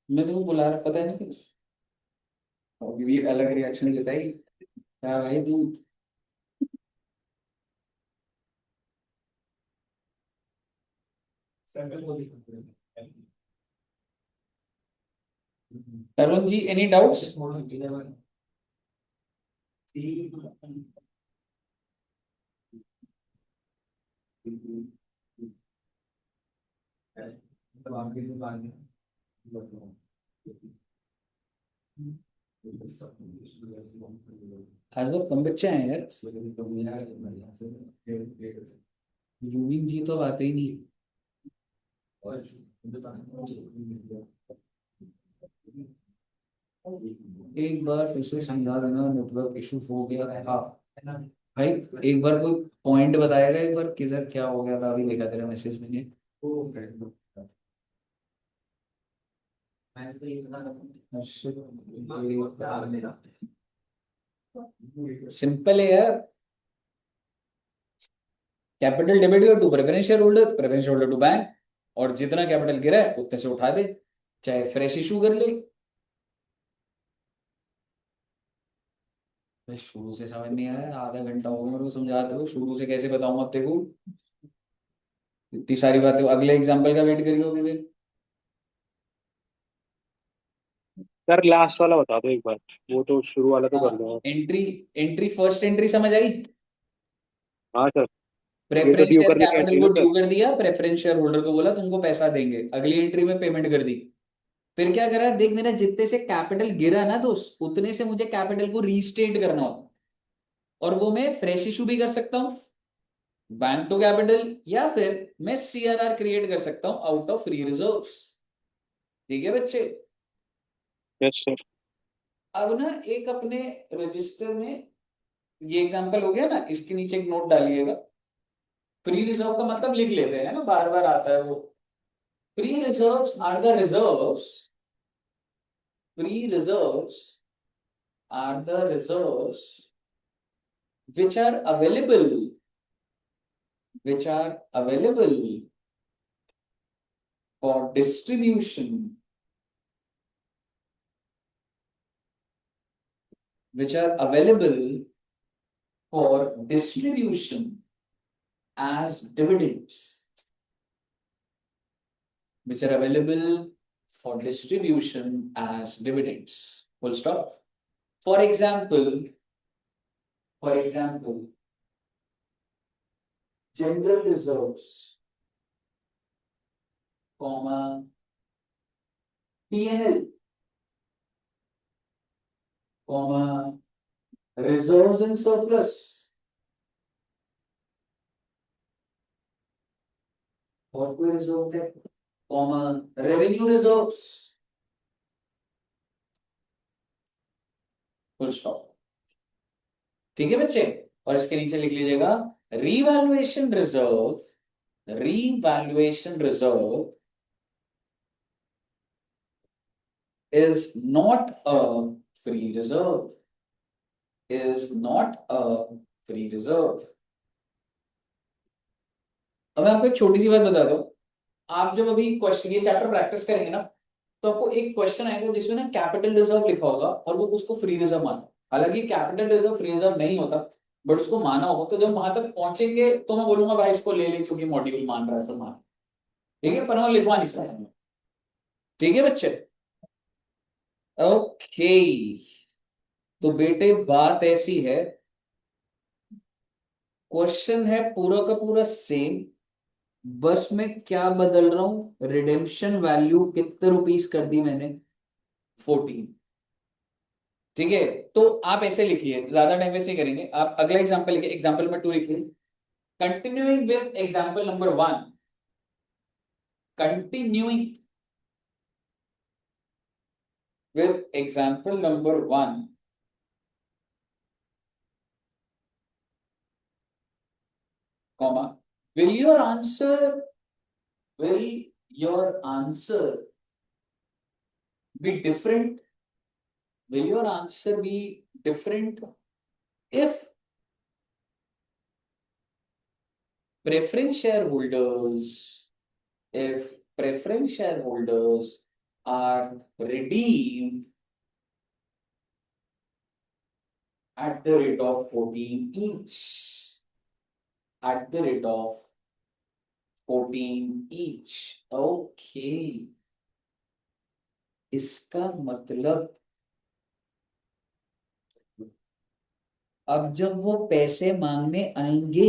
मैं तुमको बुला रहा, पता नहीं क्यों। अभी भी अलग रिएक्शन जताई। क्या भाई तू तरुण जी एनी डाउट्स? आज बहुत कम बच्चे हैं यार। यूविन जी तो आते ही नहीं। एक बार फिर से समझा देना, नेटवर्क इशू हो गया था भाई। एक बार कोई पॉइंट बताएगा, एक बार किधर क्या हो गया था? अभी देखा तेरा मैसेज मैंने। सिंपल है यार। Capital debit your to preference share holder, preference holder to bank, और जितना कैपिटल गिरा है उतने से उठा दे, चाहे फ्रेश इशू कर ले। भाई शुरू से समझ नहीं आया, आधा घंटा हो गया मेरे को समझाते हो, शुरू से कैसे बताऊं अब देखो। इतनी सारी बातें, अगले एग्जाम्पल का वेट करियो अभी फिर। सर लास्ट वाला बता दो एक बार, वो तो शुरू वाला तो कर लो आप। एंट्री, एंट्री फर्स्ट एंट्री समझ आई? हाँ सर। ये तो प्रेफरेंस ड्यू शेयर करने की कैपिटल एंट्री को ना ड्यू सर। कर दिया, प्रेफरेंस शेयर होल्डर को बोला तुमको पैसा देंगे, अगली एंट्री में पेमेंट कर दी। फिर क्या करा, देख मेरा जितने से कैपिटल गिरा ना दोस्त, उतने से मुझे कैपिटल को रीस्टेट करना हो, और वो मैं फ्रेश इशू भी कर सकता हूँ बैंक टू कैपिटल, या फिर मैं सीआरआर क्रिएट कर सकता हूँ आउट ऑफ फ्री रिजर्व्स। ठीक है बच्चे? Yes sir. अब ना एक अपने रजिस्टर में, ये एग्जांपल हो गया ना, इसके नीचे एक नोट डालिएगा। फ्री रिजर्व का मतलब लिख लेते हैं ना, बार बार आता है वो। Free reserves are the reserves, free reserves are the reserves which are available, which are available for distribution, which are available for distribution as dividends, which are available for distribution as dividends. Full stop. For example, for example, general reserves, comma, PNL, comma, reserves and surplus, और कोई रिजर्व है, comma, revenue reserves, full stop. ठीक है बच्चे? और इसके नीचे लिख लीजिएगा, revaluation reserve, revaluation reserve is not a free reserve, is not a free reserve. अब मैं आपको एक छोटी सी बात बता दूं, आप जब अभी क्वेश्चन ये चैप्टर प्रैक्टिस करेंगे ना, तो आपको एक क्वेश्चन आएगा जिसमें ना कैपिटल रिजर्व लिखा होगा और वो उसको फ्री रिजर्व माना, हालांकि कैपिटल रिजर्व फ्री रिजर्व नहीं होता, बट उसको माना होगा। तो जब वहां तक पहुंचेंगे तो मैं बोलूंगा भाई इसको ले ले क्योंकि मॉड्यूल मान रहा है तो मान। ठीक है, पर मैं लिखवा नहीं सकता। ठीक है बच्चे? ओके, तो बेटे बात ऐसी है, क्वेश्चन है पूरा का पूरा सेम, बस मैं क्या बदल रहा हूं, रिडेम्पशन वैल्यू कितने रुपीस कर दी मैंने, 14। ठीक है, तो आप ऐसे लिखिए, ज्यादा टाइम वैसे ही करेंगे। आप अगला एग्जांपल लिखिए, एग्जांपल नंबर 2 लिखिए। Continuing with example number 1, continuing with example number 1, comma, will your answer, will your answer be different, will your answer be different if preference shareholders, if preference shareholders are redeemed at the rate of 14 each. At the rate of 14 each. Okay. इसका मतलब अब जब वो पैसे मांगने आएंगे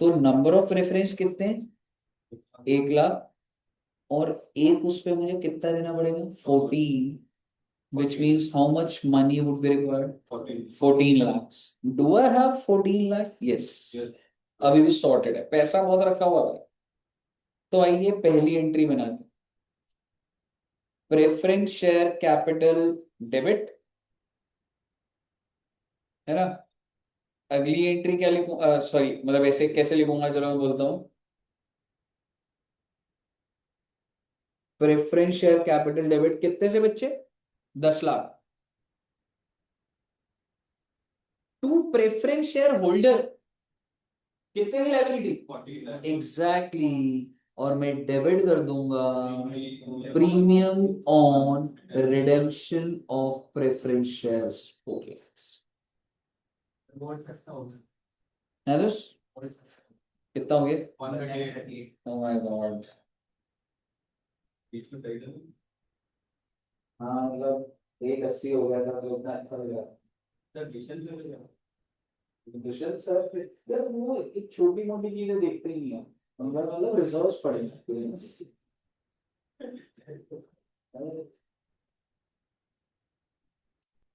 तो नंबर ऑफ प्रेफरेंस कितने हैं? 1 लाख, और एक उस पे मुझे कितना देना पड़ेगा? 14, which means how much money would be required? 14 lakhs. Do I have 14 lakh? Yes. अभी भी सॉर्टेड है, पैसा बहुत रखा हुआ है। तो आइए पहली एंट्री बनाते हैं। प्रेफरेंस शेयर कैपिटल डेबिट, है ना। अगली एंट्री क्या लिखूं? सॉरी, मतलब ऐसे कैसे लिखूंगा, चलो मैं बोलता हूँ। प्रेफरेंस शेयर कैपिटल डेबिट कितने से बच्चे? 10 lakh. To preference share holder कितने की लायबिलिटी? एग्जैक्टली। और मैं डेबिट कर दूंगा premium on redemption of preference shares. कितना हो गया? Oh my God. हाँ मतलब 180 हो गया था तो उतना अच्छा लगा। दुष्यंत सर फिर वो एक छोटी मोटी चीजें देखते ही नहीं है, उनका मतलब रिजर्व्स पड़े हैं।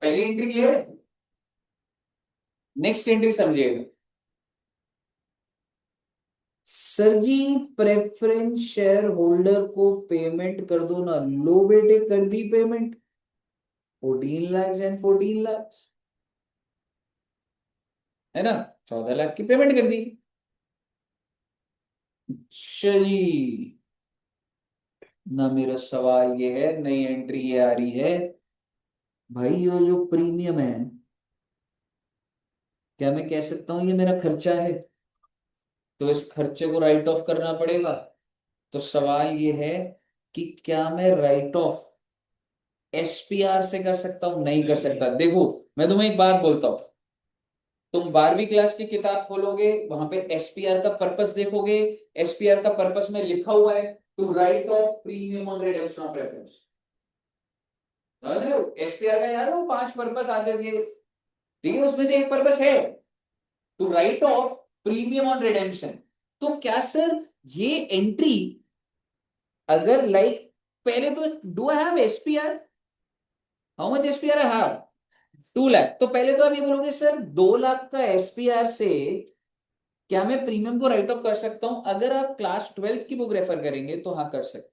पहली एंट्री क्लियर है। नेक्स्ट एंट्री समझिएगा। सर जी प्रेफरेंस शेयर होल्डर को पेमेंट कर दो ना। लो बेटे कर दी पेमेंट, 14 lakhs एंड 14 lakhs, है ना। 14 लाख की पेमेंट कर दी। अच्छा जी, ना मेरा सवाल ये है, नई एंट्री ये आ रही है। भाई ये जो प्रीमियम है, क्या मैं कह सकता हूं ये मेरा खर्चा है, तो इस खर्चे को राइट ऑफ करना पड़ेगा। तो सवाल ये है कि क्या मैं राइट ऑफ एसपीआर से कर सकता हूं? नहीं कर सकता। देखो मैं तुम्हें एक बात बोलता हूं, तुम 12वीं क्लास की किताब खोलोगे, वहां पे एसपीआर का पर्पस देखोगे। एसपीआर का पर्पस में लिखा हुआ है to write off premium on redemption of preference. SPR का यार वो 5 पर्पस आते थे, ठीक है, उसमें से एक पर्पस है to write off premium on redemption. तो क्या सर ये एंट्री, अगर लाइक पहले तो do I have SPR? How much SPR I have? 2 lakh. तो पहले तो आप ये बोलोगे सर 2 लाख का एसपीआर से क्या मैं प्रीमियम को राइट ऑफ कर सकता हूं? अगर आप क्लास 12th की बुक रेफर करेंगे तो हाँ कर सकते,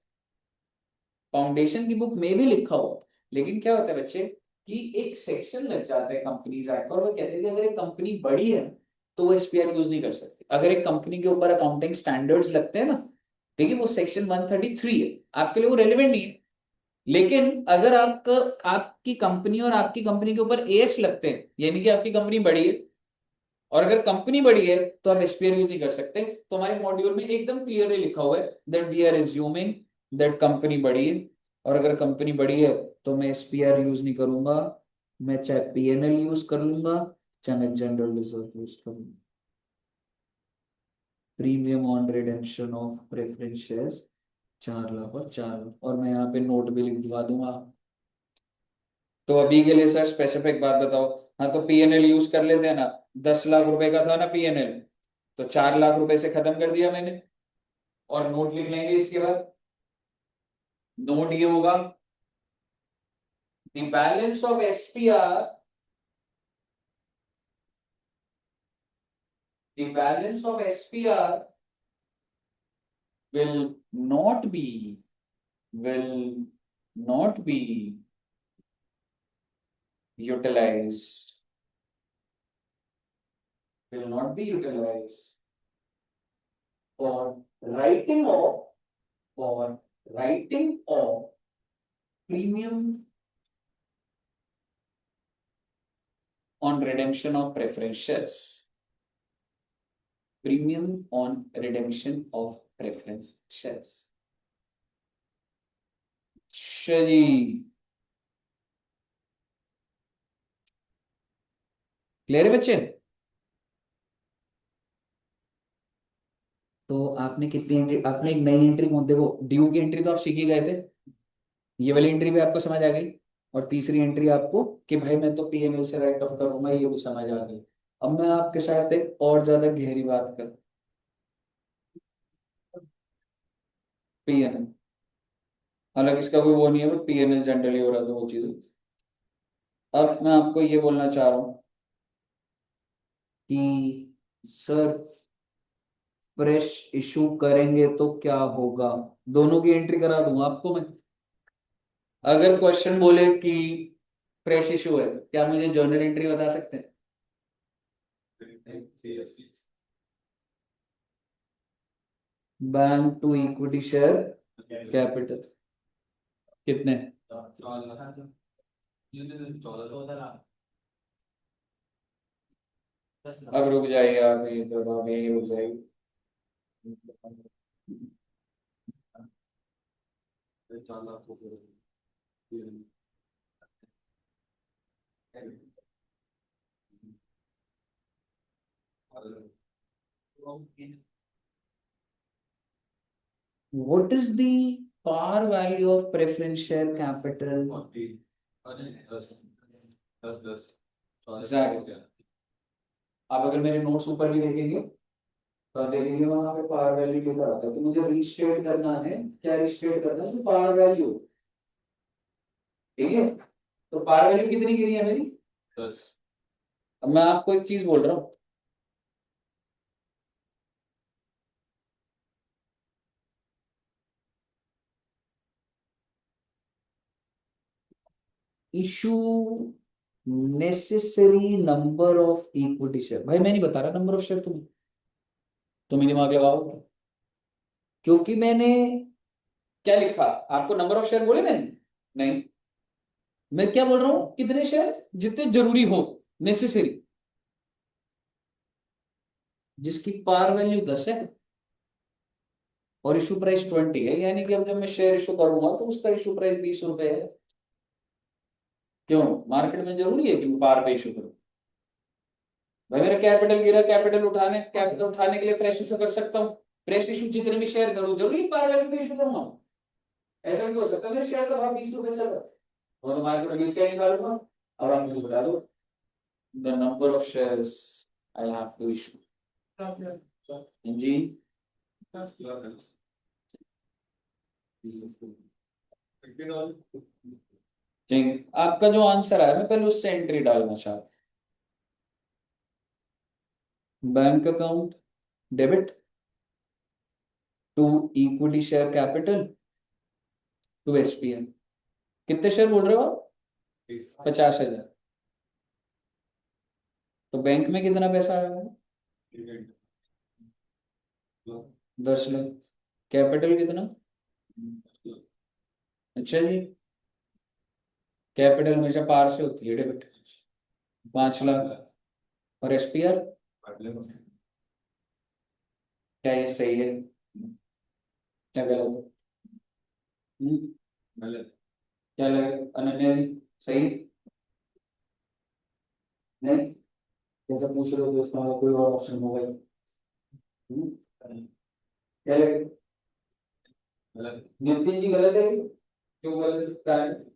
फाउंडेशन की बुक में भी लिखा हुआ। लेकिन क्या होता है बच्चे कि एक सेक्शन लग जाता है कंपनीज एक्ट, और वो कहते हैं कि अगर एक कंपनी बड़ी है तो वो एसपीआर यूज नहीं कर सकती। अगर एक कंपनी के ऊपर अकाउंटिंग स्टैंडर्ड्स लगते हैं ना, देखिए वो सेक्शन 133 है, आपके लिए वो रेलिवेंट नहीं है। लेकिन अगर आपका आपकी कंपनी और आपकी कंपनी के ऊपर एएस लगते हैं, यानी कि आपकी कंपनी बड़ी है, और अगर कंपनी बड़ी है तो आप एसपीआर यूज नहीं कर सकते। तो हमारे मॉड्यूल में एकदम क्लियरली लिखा हुआ है that we are assuming that company बड़ी है, और अगर कंपनी बड़ी है तो मैं एसपीआर यूज नहीं करूंगा। मैं चाहे पीएनएल यूज कर लूंगा, चाहे मैं जनरल रिजर्व यूज करूंगा। Premium on redemption of preference shares 4 lakh और 4 लाख, और मैं यहाँ पे नोट भी लिखवा दूंगा। तो अभी के लिए सर स्पेसिफिक बात बताओ। हाँ तो पीएनएल यूज कर लेते हैं ना, 10 लाख रुपए का था ना पीएनएल, तो 4 लाख रुपए से खत्म कर दिया मैंने। और नोट लिख लेंगे इसके बाद। नोट ये होगा the balance of SPR, the balance of SPR will not be will not be utilized, will not be utilized for writing off, for writing off premium on redemption of preference shares. Premium on redemption of preference shares. अच्छा जी, क्लियर है बच्चे? तो आपने कितनी एंट्री, आपने एक नई एंट्री कौन, देखो ड्यू की एंट्री तो आप सीख ही गए थे, ये वाली एंट्री भी आपको समझ आ गई। और तीसरी एंट्री आपको कि भाई मैं तो पीएनएल से राइट ऑफ करूंगा, ये भी समझ आ गई। अब मैं आपके साथ एक और ज्यादा गहरी बात कर, पीएनएल, हालांकि इसका कोई वो नहीं है, बट पीएनएल जनरली हो रहा था वो चीज। अब मैं आपको ये बोलना चाह रहा हूँ कि सर फ्रेश इशू करेंगे तो क्या होगा, दोनों की एंट्री करा दूंगा आपको मैं। अगर क्वेश्चन बोले कि फ्रेश इशू है, क्या मुझे जर्नल एंट्री बता सकते हैं? Bank to equity share capital कितने? अब रुक जाइए आप, ये तो अब यही रुक जाएगी। What is the par value of preference share capital? Exactly. आप अगर मेरे नोट्स ऊपर भी देखेंगे तो आप देखेंगे वहां पे पार वैल्यू लिखा होता है, तो मुझे रिस्टेट करना है, क्या रिस्टेट करना है, तो पार वैल्यू। ठीक है, तो पार वैल्यू कितनी गिरी है मेरी? 10। अब मैं आपको एक चीज बोल रहा हूँ, issue necessary number of equity share. भाई मैं नहीं बता रहा नंबर ऑफ शेयर, तुम्हें दिमाग लगाओ, क्योंकि मैंने क्या लिखा, आपको नंबर ऑफ शेयर बोले मैंने? नहीं, मैं क्या बोल रहा हूं, कितने शेयर जितने जरूरी हो, नेसेसरी, जिसकी पार वैल्यू 10 है और इशू प्राइस 20 है, यानी कि अब जब मैं शेयर इशू करूंगा तो उसका इशू प्राइस 20 रुपए है। क्यों, मार्केट में जरूरी है कि मैं पार पे इशू करूं? भाई मेरा कैपिटल गिरा, कैपिटल उठाने के लिए फ्रेश इशू कर सकता हूँ। फ्रेश इशू जितने भी शेयर करूं, जरूरी है पार वैल्यू पे इशू करूंगा? ऐसा भी हो सकता है मेरे शेयर का भाव 20 रुपए चल रहा है, वो तो मार्केट में 20 का ही निकालूंगा। अब आप मुझे बता दो the number of shares I have to issue. जी, ठीक है, आपका जो आंसर आया मैं पहले उससे एंट्री डालना चाहता हूँ। Bank account debit to equity share capital to SPN. कितने शेयर बोल रहे हो आप? 50,000। तो बैंक में कितना पैसा आएगा? 10 लाख। कैपिटल कितना? अच्छा जी, कैपिटल हमेशा पार से होती है, डेबिट 5 लाख। और एसपीआर क्या ये सही है, क्या गलत है? गलत। क्या लगे अनन्या जी, सही नहीं? जैसा पूछ रहे हो तो इसका मतलब कोई और ऑप्शन होगा ही। क्या लगे? गलत। नितिन जी गलत है, क्यों गलत है?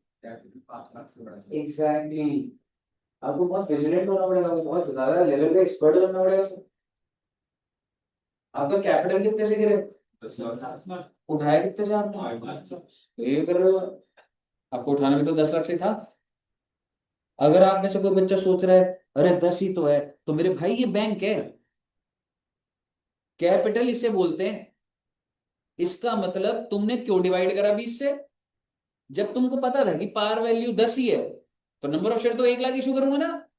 एग्जैक्टली, आपको बहुत विजिलेंट होना पड़ेगा, आपको बहुत ज्यादा लेवल पे एक्सपर्ट बनना पड़ेगा। आपका कैपिटल कितने से गिरे? 10 लाख। उठाया कितने से आपने? ये कर रहे हो, आपको उठाना भी तो 10 लाख से था। अगर आप में से कोई बच्चा सोच रहा है अरे 10 ही तो है, तो मेरे भाई ये बैंक है, कैपिटल इसे बोलते हैं। इसका मतलब तुमने क्यों डिवाइड करा 20 से? जब तुमको पता था कि पार वैल्यू 10 ही है, तो नंबर ऑफ शेयर तो 1 लाख इशू करूंगा ना।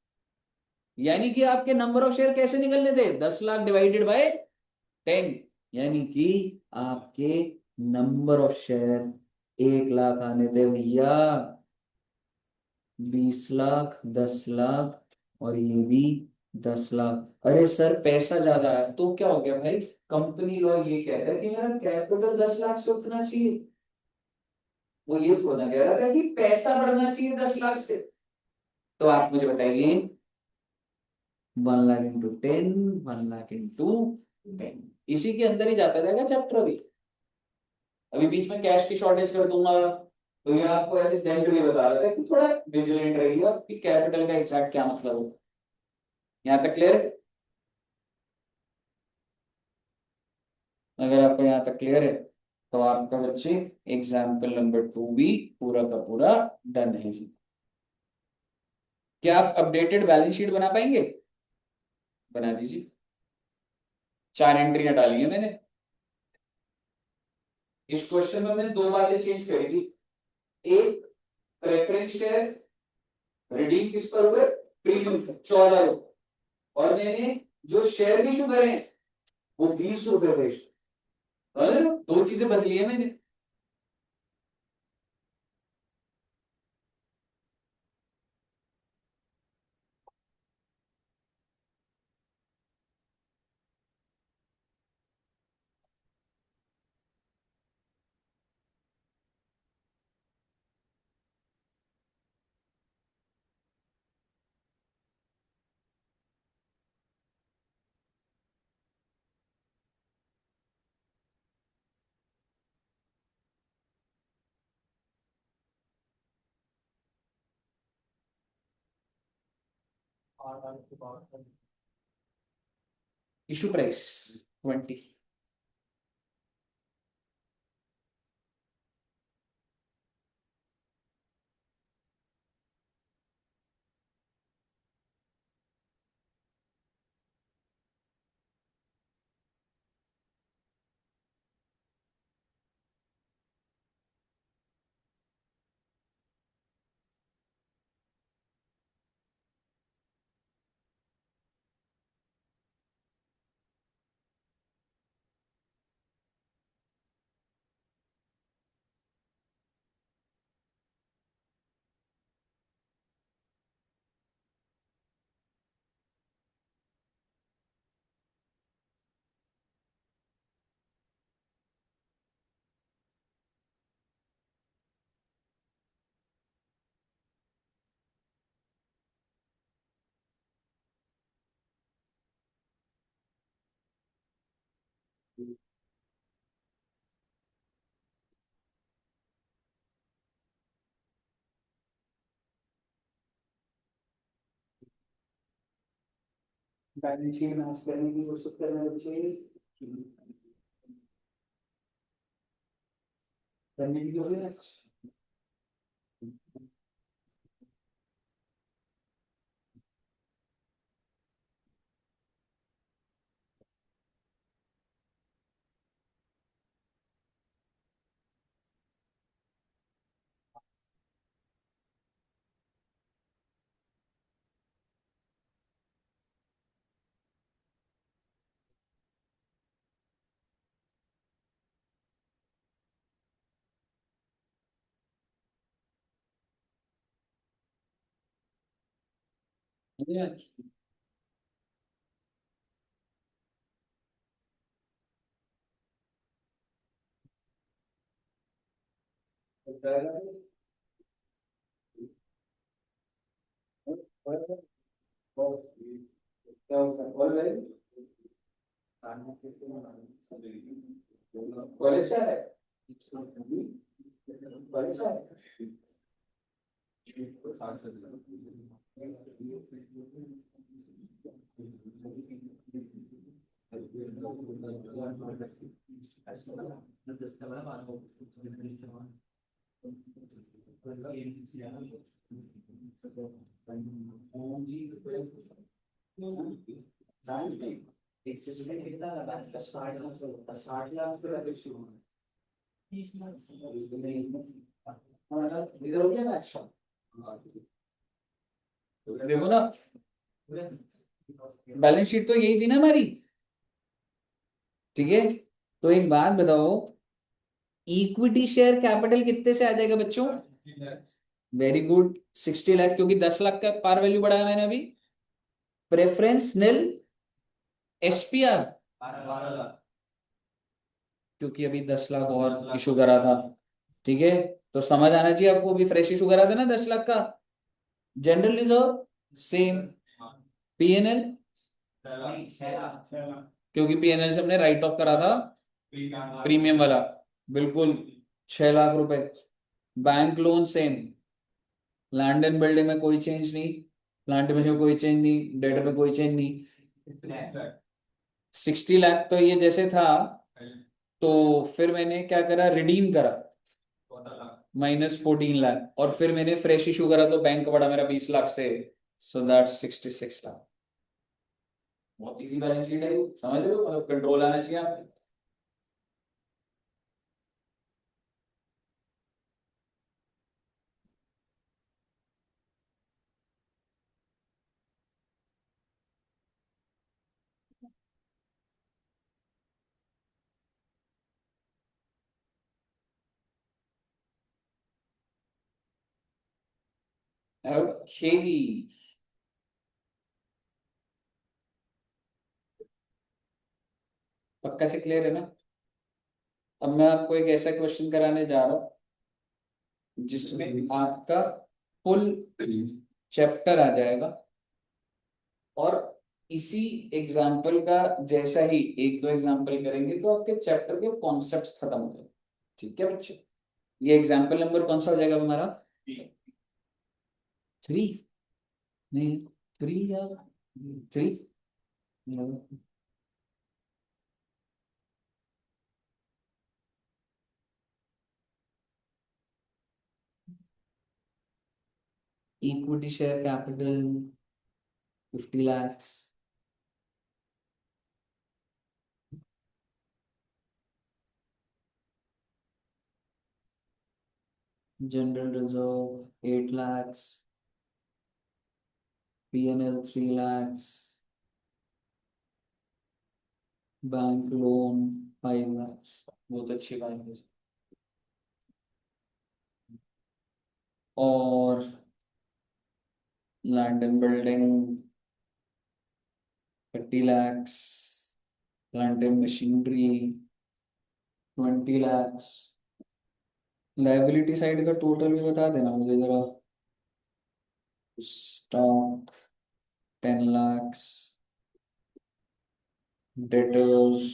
यानी कि आपके नंबर ऑफ शेयर कैसे निकलने थे, 10 लाख डिवाइडेड बाय 10, यानी कि आपके नंबर ऑफ शेयर 1 लाख आने थे भैया। 20 लाख, 10 लाख, और ये भी 10 लाख। अरे सर पैसा ज्यादा है तो क्या हो गया भाई, कंपनी लॉ ये कह रहा है कि मेरा कैपिटल 10 लाख से उठना चाहिए, वो ये थोड़ा कह रहा था कि पैसा बढ़ना चाहिए 10 लाख से। तो आप मुझे बताइए 1 लाख इंटू 10, 1 लाख इंटू 10, इसी के अंदर ही जाता रहेगा चैप्टर। अभी अभी बीच में कैश की शॉर्टेज कर दूंगा, तो ये आपको ऐसे जनरली बता रहा था कि थोड़ा विजिलेंट रहिएगा कि कैपिटल का एग्जैक्ट क्या मतलब होता है। यहाँ तक क्लियर है? अगर आपको यहाँ तक क्लियर है तो आपका बच्चे एग्जाम्पल नंबर 2 भी पूरा का पूरा डन है जी। क्या आप अपडेटेड बैलेंस शीट बना पाएंगे? बना दीजिए। 4 एंट्रियां डाली है मैंने। इस क्वेश्चन में मैंने 2 बातें चेंज करी थी। एक, प्रेफरेंस शेयर रिडीम किस पर हुए? प्रीमियम 14 रुपए, और मैंने जो शेयर इशू करे वो 20 रुपए का इशू। 2 चीजें बदली है मैंने। Issue price 20। Balance sheet match करने की कोशिश करना बच्चे, करने की कोशिश। कॉलेज से आ रहा है? कॉलेज से आ रहा है? एक्सिस्टेंट कितना था बैंक का? 60 लाख से अधिक शुरू हुआ। इधर हो गया ना? अच्छा देखो ना, बैलेंस शीट तो यही थी ना हमारी। ठीक है, तो एक बात बताओ, इक्विटी शेयर कैपिटल कितने से आ जाएगा बच्चों? वेरी गुड, 60 लाख, क्योंकि 10 लाख का पार वैल्यू बढ़ाया मैंने अभी। प्रेफरेंस निल, एसपीआर क्योंकि अभी 10 लाख और इशू करा था। ठीक है, तो समझ आना चाहिए आपको, अभी फ्रेश इशू करा था ना 10 लाख का। जनरल रिजर्व सेम, पीएनएल क्योंकि पीएनएल से हमने राइट ऑफ करा था प्रीमियम वाला, बिल्कुल 6 लाख रुपए। Bank loan same, land and building में कोई चेंज नहीं, प्लांट में कोई चेंज नहीं, डेट में कोई चेंज नहीं। 60 लाख तो ये जैसे था, तो फिर मैंने क्या करा, रिडीम करा -14 लाख, और फिर मैंने फ्रेश इशू करा तो बैंक बढ़ा मेरा 20 लाख से, सो दैट 66 लाख। बहुत इजी बैलेंस शीट है, समझ रहे हो, मतलब कंट्रोल आना चाहिए आप। ओके, पक्का से क्लियर है ना। अब मैं आपको एक ऐसा क्वेश्चन कराने जा रहा हूँ जिसमें आपका फुल चैप्टर आ जाएगा, और इसी एग्जाम्पल का जैसा ही एक दो एग्जाम्पल करेंगे तो आपके चैप्टर के कॉन्सेप्ट्स खत्म हो जाएंगे। ठीक है बच्चे, ये एग्जाम्पल नंबर कौन सा हो जाएगा हमारा? 3, नहीं 3 या 3। Equity share capital 50 lakhs, general reserve 8 lakhs, PNL 3 lakhs, bank loan 5 lakhs। बहुत अच्छी बात है। और land and building 30 lakhs, plant and machinery 20 lakhs। Liability side का टोटल भी बता देना मुझे जरा। स्टॉक 10 lakhs, डेटर्स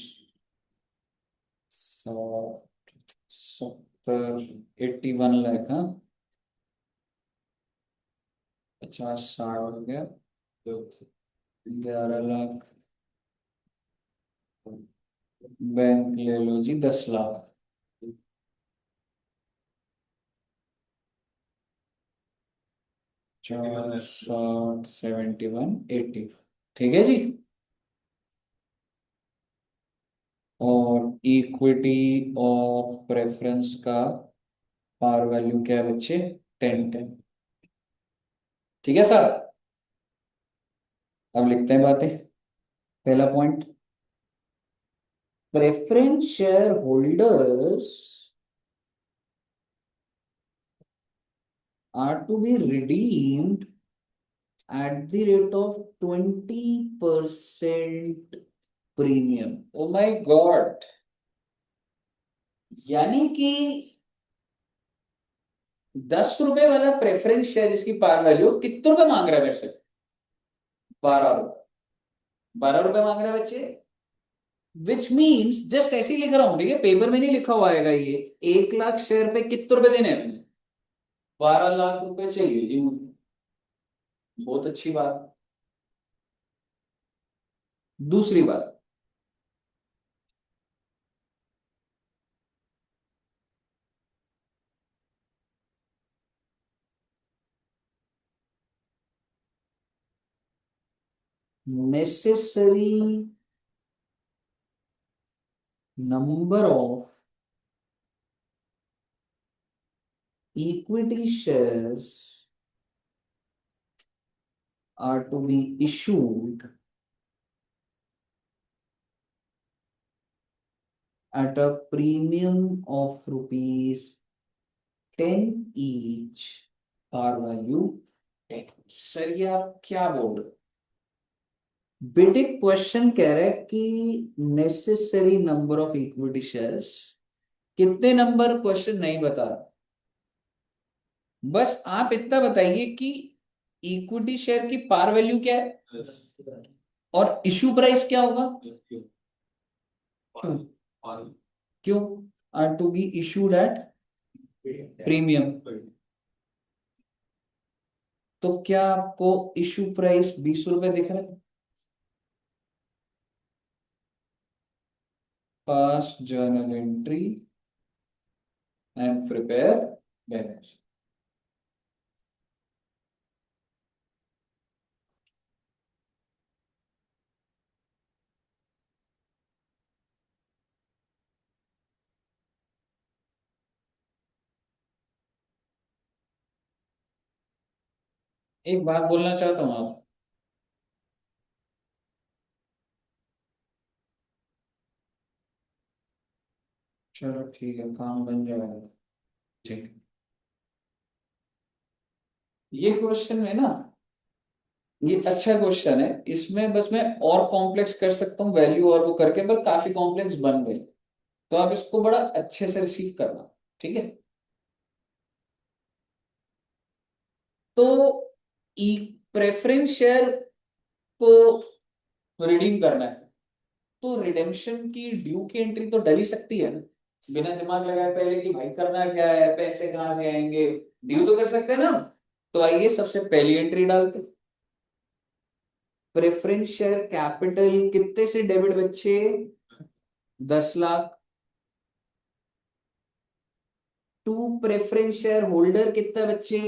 71 लाख, हाँ 50-60 हो गया, 11 लाख। बैंक ले लो जी 10 लाख। 60, 71, 80। ठीक है जी। और इक्विटी और प्रेफरेंस का पार वैल्यू क्या है बच्चे? 10-10। ठीक है सर, अब लिखते हैं बातें। पहला point, preference share holders are to be redeemed at the rate of 20% premium. Oh my God, यानी कि 10 रुपए वाला प्रेफरेंस शेयर जिसकी पार वैल्यू कितने रुपए मांग रहा है मेरे से? 12 रुपए। 12 रुपए मांग रहा है बच्चे, विच मीन्स जस्ट ऐसे ही लिख रहा हूं, ठीक है, पेपर में नहीं लिखा हुआ आएगा ये। 1 लाख शेयर पे कितने रुपए देने हैं? 12 लाख रुपए चाहिए जी मुझे। बहुत अच्छी बात। दूसरी बात, necessary number of equity shares are to be issued at a premium of ₹10 each, par value 10। Sir ये आप क्या बोल रहे हो? बेटे क्वेश्चन कह रहा है कि necessary number of equity shares, कितने नंबर क्वेश्चन नहीं बता रहा, बस आप इतना बताइए कि इक्विटी शेयर की पार वैल्यू क्या है, और इशू प्राइस क्या होगा? क्यों? Are to be issued at premium. तो क्या आपको इशू प्राइस 20 रुपए दिख रहा है? पास journal entry and prepare balance. एक बात बोलना चाहता हूं आप। चलो ठीक है, काम बन जाएगा। ठीक। ये क्वेश्चन में ना, ये अच्छा क्वेश्चन है, इसमें बस मैं और कॉम्प्लेक्स कर सकता हूँ वैल्यू और वो करके, पर काफी कॉम्प्लेक्स बन गई। तो आप इसको बड़ा अच्छे से रिसीव करना। ठीक है। तो ई प्रेफरेंस शेयर को रिडीम करना है, तो रिडेम्पशन की ड्यू की एंट्री तो डल ही सकती है ना, बिना दिमाग लगाए पहले कि भाई करना क्या है, पैसे कहाँ से आएंगे, ड्यू तो कर सकते हैं ना। तो आइए सबसे पहली एंट्री डालते। प्रेफरेंस शेयर कैपिटल कितने से डेबिट बच्चे? 10 lakh. To preference share holder कितने बच्चे?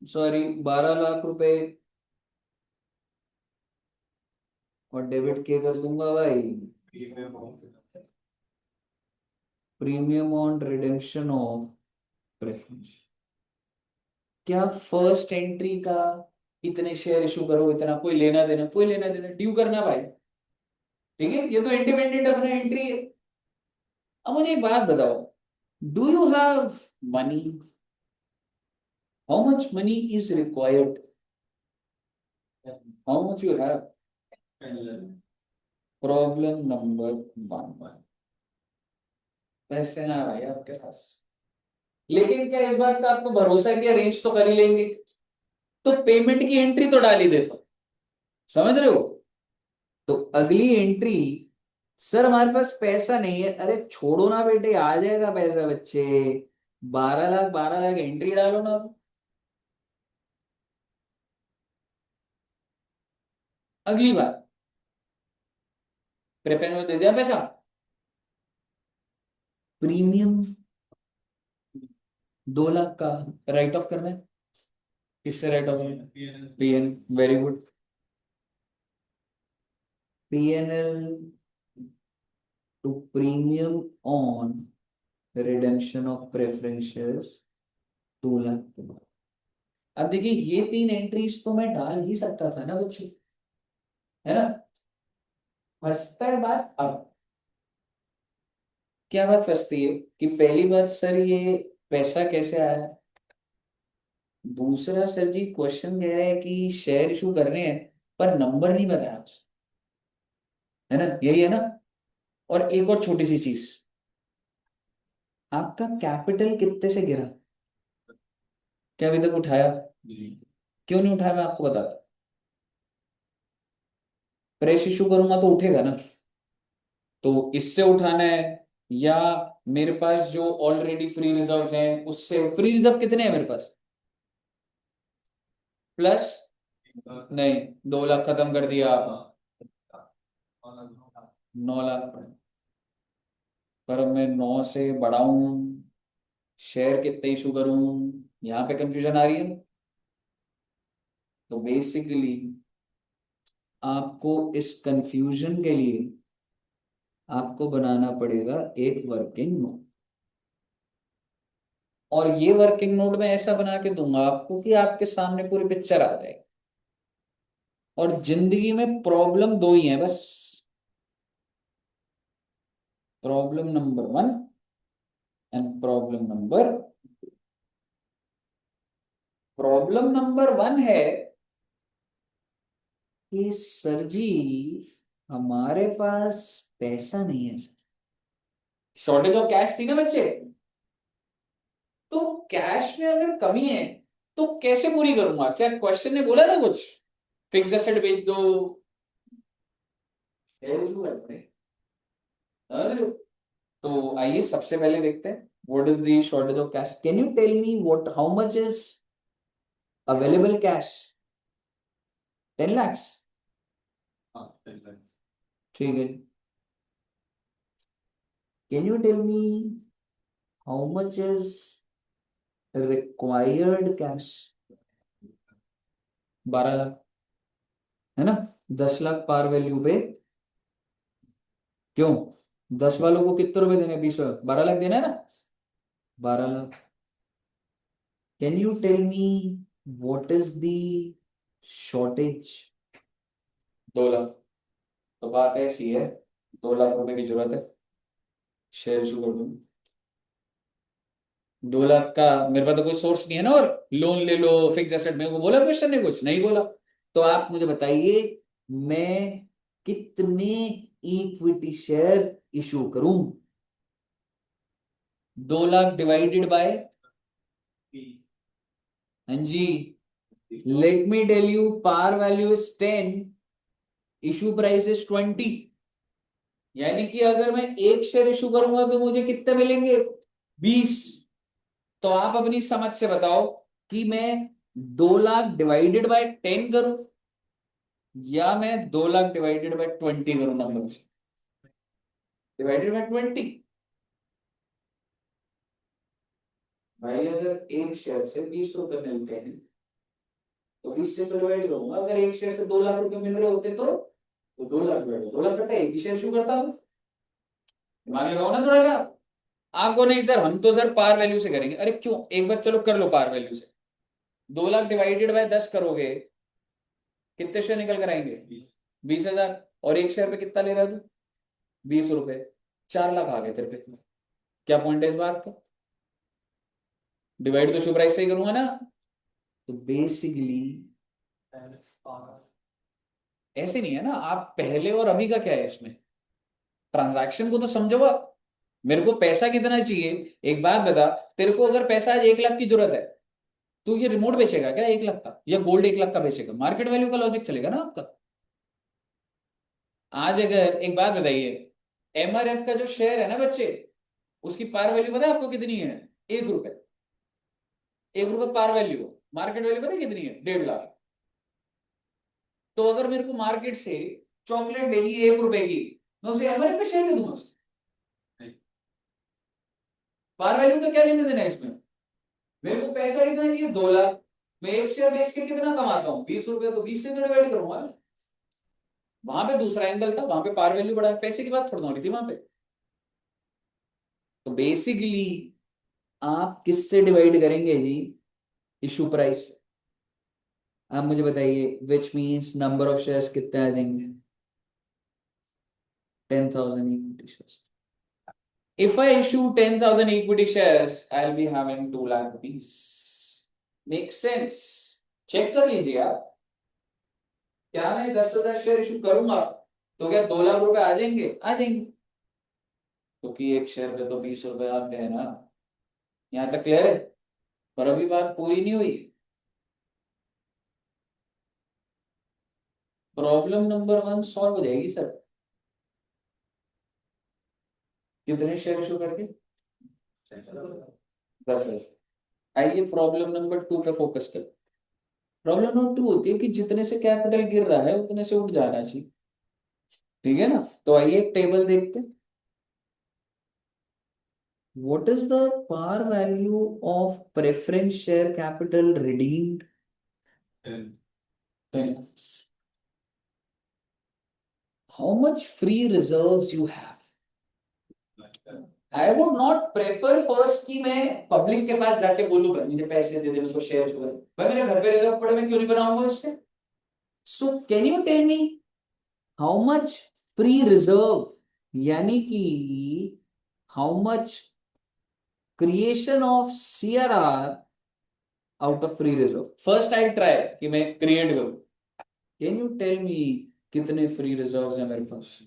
सॉरी, 12 लाख रुपए। और डेबिट के कर दूंगा भाई, premium on redemption of preference. क्या फर्स्ट एंट्री का इतने शेयर इशू करो, इतना कोई लेना देना, कोई लेना देना, ड्यू करना भाई। ठीक है, ये तो इंडिपेंडेंट अपना एंट्री है। अब मुझे एक बात बताओ, do you have money? How much money is required? How much you have? Problem number 1। पैसे ना भाई आपके पास, लेकिन क्या इस बात का आपको भरोसा है कि अरेंज तो कर ही लेंगे? तो पेमेंट की एंट्री तो डाल ही देता हूं। समझ रहे हो? तो अगली एंट्री, सर हमारे पास पैसा नहीं है। अरे छोड़ो ना बेटे, आ जाएगा पैसा बच्चे। 12 लाख, 12 लाख एंट्री डालो ना। अगली बार प्रेफरेंस में दे दिया पैसा, प्रीमियम 2 लाख का राइट ऑफ करना है। किससे राइट ऑफ करना है? PN. Very good. PNL to premium on redemption of preferences 2 lakh. अब देखिए, ये 3 एंट्रीज तो मैं डाल ही सकता था ना बच्चे, है ना। फंसता है बात अब। क्या बात फंसती है कि पहली बात, सर ये पैसा कैसे आया? दूसरा, सर जी क्वेश्चन कह रहे हैं कि शेयर इशू कर रहे हैं, पर नंबर नहीं बताया उसने, है ना, यही है ना। और एक और छोटी सी चीज, आपका कैपिटल कितने से गिरा? क्या अभी तक उठाया? क्यों नहीं उठाया, मैं आपको बताता। फ्रेश इशू करूंगा तो उठेगा ना। तो इससे उठाना है, या मेरे पास जो ऑलरेडी फ्री रिजर्व हैं उससे। फ्री रिजर्व कितने हैं मेरे पास? प्लस, नहीं, 2 लाख खत्म कर दिया आप, 9 लाख पड़े। पर अब मैं 9 से बढ़ाऊं, शेयर कितने इशू करूं, यहाँ पे कंफ्यूजन आ रही है ना? तो बेसिकली आपको इस कंफ्यूजन के लिए आपको बनाना पड़ेगा एक वर्किंग नोट। और ये वर्किंग नोट में ऐसा बना के दूंगा आपको कि आपके सामने पूरी पिक्चर आ जाएगी। और जिंदगी में प्रॉब्लम दो ही है बस। Problem number 1 and problem number 1 है कि सर जी हमारे पास पैसा नहीं है सर। शॉर्टेज ऑफ कैश थी ना बच्चे। तो कैश में अगर कमी है तो कैसे पूरी करूंगा? क्या क्वेश्चन ने बोला था कुछ फिक्स एसेट बेच दो, तो आइए सबसे पहले देखते हैं what is the shortage of cash. Can you tell me what how much is available cash? 10 lakhs। ठीक है। Can you tell me how much is required cash? 12 lakh, है ना? 10 लाख पार वैल्यू पे क्यों? 10 वालों को कितने रुपए देने? 20, 12 लाख देना है ना? 12 lakh. Can you tell me what is the shortage? 2 lakh. तो बात ऐसी है, 2 लाख रुपए की जरूरत है, शेयर इशू कर दूंगा। 2 लाख का मेरे पास तो कोई सोर्स नहीं है ना, और लोन ले लो फिक्स एसेट। मेरे को बोला क्वेश्चन ने? कुछ नहीं बोला। तो आप मुझे बताइए मैं कितने इक्विटी शेयर इशू करूं? 2 लाख डिवाइडेड बाय, हाँ जी, let me tell you, par value is 10, issue price is 20। यानी कि अगर मैं एक शेयर इशू करूंगा तो मुझे कितने मिलेंगे? 20। तो आप अपनी समझ से बताओ कि मैं 2 लाख डिवाइडेड बाय 10 करूं या मैं 2 लाख डिवाइडेड बाय 20 करूं? Number divided by 20। भाई अगर एक शेयर से 20 रुपए मिलते हैं तो 20 से डिवाइड करूंगा। अगर एक शेयर से 2 लाख रुपए मिल रहे होते तो 2 लाख डिवाइड 2 लाख करता है, एक ही शेयर इशू करता हूँ। दिमाग लगाओ ना थोड़ा सा। आपको नहीं सर, हम तो सर पार वैल्यू से करेंगे। अरे क्यों, एक बार चलो कर लो पार वैल्यू से। 2 लाख डिवाइडेड बाय 10 करोगे, कितने शेयर निकल कर आएंगे? 20,000। और एक शेयर पे कितना ले रहा है तू? 20 रुपए। 4 लाख आ गए तेरे पे। क्या पॉइंट है इस बात का? डिवाइड तो शुभ प्राइस से ही करूंगा ना। तो बेसिकली ऐसे नहीं है ना। आप पहले और अभी का क्या है इसमें? ट्रांजैक्शन को तो समझो आप। मेरे को पैसा कितना चाहिए? एक बात बता, तेरे को अगर पैसा आज 1 लाख की जरूरत है, तो ये रिमोट बेचेगा क्या 1 लाख का, या गोल्ड 1 लाख का बेचेगा? मार्केट वैल्यू का लॉजिक चलेगा ना आपका। आज अगर एक बात बताइए, एमआरएफ का जो शेयर है ना बच्चे, उसकी पार वैल्यू पता है आपको कितनी है? 1 रुपए। 1 रुपए पार वैल्यू। मार्केट वैल्यू पता है कितनी है? 1.5 लाख। तो अगर मेरे को मार्केट से चॉकलेट लेनी है 1 रुपए की, मैं उसे एमआरएफ का शेयर दे दूंगा उसे। पार वैल्यू का क्या लेना देना है इसमें? मेरे को पैसा कितना चाहिए? 2 लाख। मैं एक शेयर बेच के कितना कमाता हूँ? 20 रुपए। तो 20 से डिवाइड करूंगा। वहां पे दूसरा एंगल था, वहां पे पार वैल्यू बढ़ा, पैसे की बात थोड़ी ना हो रही थी वहां पे। तो बेसिकली आप किससे डिवाइड करेंगे जी? Issue price. आप मुझे बताइए, which means number of shares कितने आ जाएंगे? 10,000 equity shares. If I issue 10,000 equity shares, I'll be having 2 lakh rupees. Make sense? Check कर लीजिए आप। क्या मैं 10,000 शेयर इशू करूंगा तो क्या 2 लाख रुपए आ जाएंगे? आ जाएंगे। क्योंकि एक शेयर पे तो 20 रुपए आते हैं ना। यहाँ तक क्लियर है? पर अभी बात पूरी नहीं हुई। प्रॉब्लम नंबर 1 सॉल्व हो जाएगी सर। कितने शेयर इशू करके? 10,000। आइए प्रॉब्लम नंबर 2 पे फोकस करते। प्रॉब्लम नंबर 2 होती है कि जितने से कैपिटल गिर रहा है उतने से उठ जाना चाहिए। ठीक है ना? तो आइए एक टेबल देखते हैं। What is the par value of preference share capital redeemed? 10 lakhs. How much free reserves you have? I would not prefer first कि मैं पब्लिक के पास जाके बोलूंगा मुझे पैसे दे दे, मुझको शेयर शुगर। भाई मेरे घर पे रिजर्व पड़े, मैं क्यों नहीं बनाऊंगा इससे? So can you tell me how much free reserve, यानी कि how much creation of CRR out of free reserve? First I try कि मैं क्रिएट करूं। कैन यू टेल मी कितने फ्री रिजर्व्स हैं मेरे पास?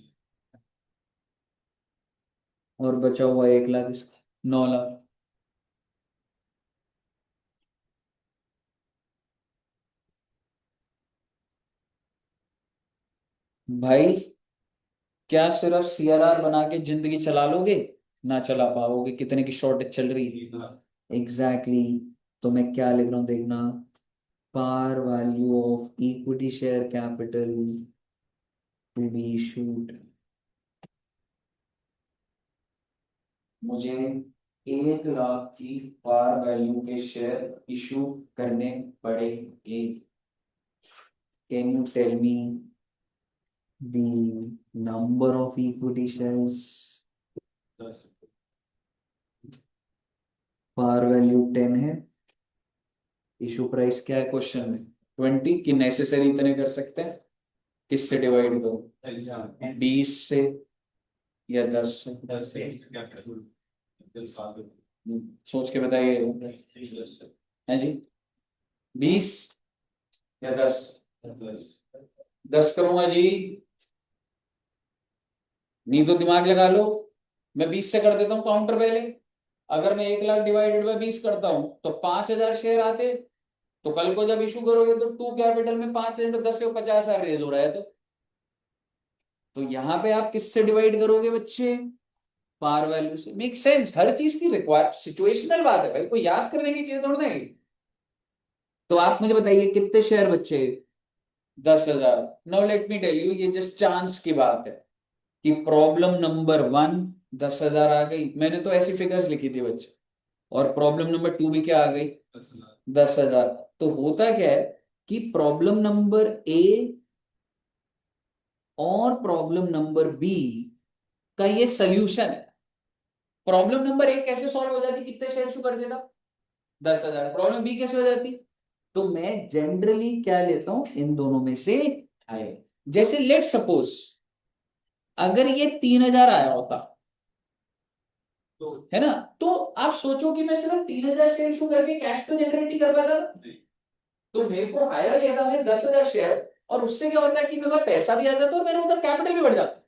और बचा हुआ 1 लाख, इसका 9 लाख। भाई क्या सिर्फ सीआरआर बना के जिंदगी चला लोगे? ना चला पाओगे, कितने की शॉर्टेज चल रही है। एग्जैक्टली तो मैं क्या लिख रहा हूं देखना, par value of equity share capital to be issued। मुझे 1 लाख की पार वैल्यू के शेयर इशू करने पड़ेंगे। Can you tell me the number of equity shares? Par value 10 है, इशू प्राइस क्या है क्वेश्चन में? 20 कि नेसेसरी इतने कर सकते हैं? किससे डिवाइड करो, 20 से या 10 से? सोच के बताइए। है जी, 20 या 10? 10 करूंगा जी, नहीं तो दिमाग लगा लो। मैं 20 से कर देता हूँ काउंटर पहले। अगर मैं 1 लाख डिवाइडेड बाय 20 करता हूं तो 5,000 शेयर आते। तो कल को जब इशू करोगे तो 2 कैपिटल में 5 इंटू 10 से 50,000 रेज हो रहा है। तो यहाँ पे आप किससे डिवाइड करोगे बच्चे? पार वैल्यू से। Make sense? हर चीज की रिक्वायर सिचुएशनल बात है भाई, कोई याद करने की चीज थोड़ी ना है। तो आप मुझे बताइए कितने शेयर बच्चे? 10,000। Now let me tell you, ये जस्ट चांस की बात है कि प्रॉब्लम नंबर 1 10,000 आ गई, मैंने तो ऐसी फिगर्स लिखी थी बच्चे। और प्रॉब्लम नंबर 2 भी क्या आ गई? 10,000। तो होता क्या है कि प्रॉब्लम नंबर ए और प्रॉब्लम नंबर बी का ये सोल्यूशन है। प्रॉब्लम नंबर ए कैसे सॉल्व हो जाती, कितने शेयर शुरू कर देता? 10,000। प्रॉब्लम बी कैसे हो जाती? तो मैं जनरली क्या लेता हूं, इन दोनों में से आए। जैसे लेट सपोज अगर ये 3,000 आया होता, है ना, तो आप सोचो कि मैं सिर्फ 3,000 शेयर इशू करके कैश तो जनरेट ही कर पाता। तो मेरे को हायर लेता मैं 10,000 शेयर, और उससे क्या होता है कि मेरे पास पैसा भी आ जाता और मेरा उधर कैपिटल भी बढ़ जाता।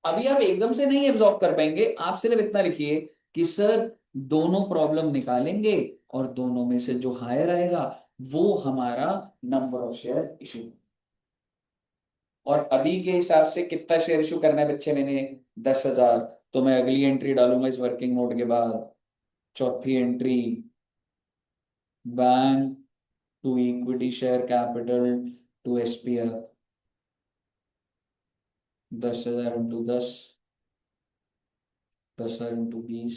अभी आप एकदम से नहीं एब्जॉर्ब कर पाएंगे, आप सिर्फ इतना लिखिए कि सर दोनों प्रॉब्लम निकालेंगे और दोनों में से जो हायर आएगा वो हमारा नंबर ऑफ शेयर इशू। और अभी के हिसाब से कितना शेयर इशू करना है बच्चे मैंने? 10,000। तो मैं अगली एंट्री डालूंगा इस वर्किंग नोट के बाद, चौथी entry, bank to equity share capital to SPR. 10,000 into 10, 10,000 into 20,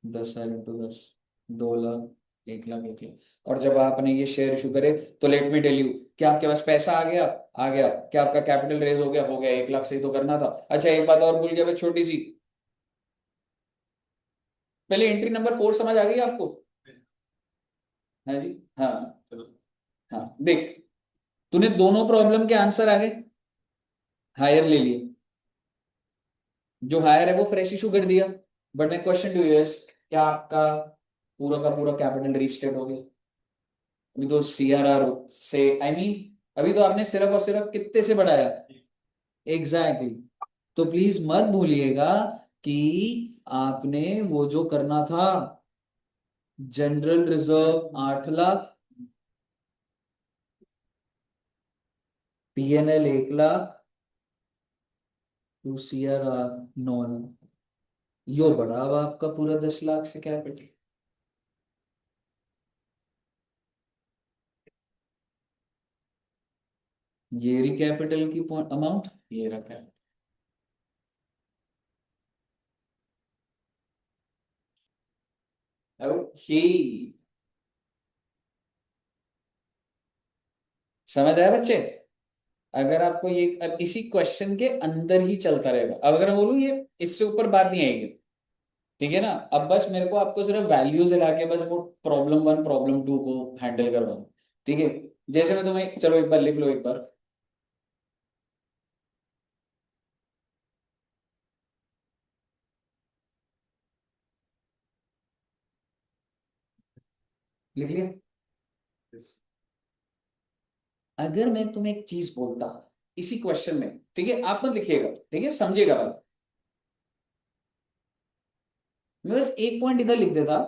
10,000 into 10, 2 lakh, 1 lakh, 1 lakh. और जब आपने ये शेयर इशू करे तो लेट मी टेल यू, क्या आपके पास पैसा आ गया? आ गया। क्या आपका कैपिटल रेज हो गया? हो गया। 1 लाख से ही तो करना था। अच्छा एक बात और भूल गया मैं, छोटी सी। पहले एंट्री नंबर 4 समझ आ गई आपको? है जी, हाँ। हाँ देख, तूने दोनों प्रॉब्लम के आंसर आ गए, हायर ले लिए। जो हायर है वो फ्रेश इशू कर दिया। बट मैं क्वेश्चन टू यू इज, क्या आपका पूरा का पूरा कैपिटल रीस्टेट हो गया? अभी तो सीआरआर से आई मीन अभी तो आपने सिर्फ और सिर्फ कितने से बढ़ाया? Exactly exactly। तो प्लीज मत भूलिएगा कि आपने वो जो करना था, general reserve 8 lakh, PNL 1 lakh, to CRR 9 lakh. यो बढ़ा अब आपका पूरा 10 लाख से कैपिटल। ये रही कैपिटल की अमाउंट, ये रखा है। ओके, समझ आया बच्चे? अगर आपको ये अब इसी क्वेश्चन के अंदर ही चलता रहेगा, अब अगर मैं बोलूँ ये इससे ऊपर बात नहीं आएगी, ठीक है ना? अब बस मेरे को आपको सिर्फ वैल्यूज हिला के बस वो प्रॉब्लम 1 प्रॉब्लम 2 को हैंडल करवाऊँ, ठीक है? जैसे मैं तुम्हें, चलो एक बार लिख लो, एक बार लिख लिया। अगर मैं तुम्हें एक चीज बोलता इसी क्वेश्चन में, ठीक है, आप मत लिखिएगा, ठीक है, समझिएगा बात। मैं बस एक पॉइंट इधर लिख देता,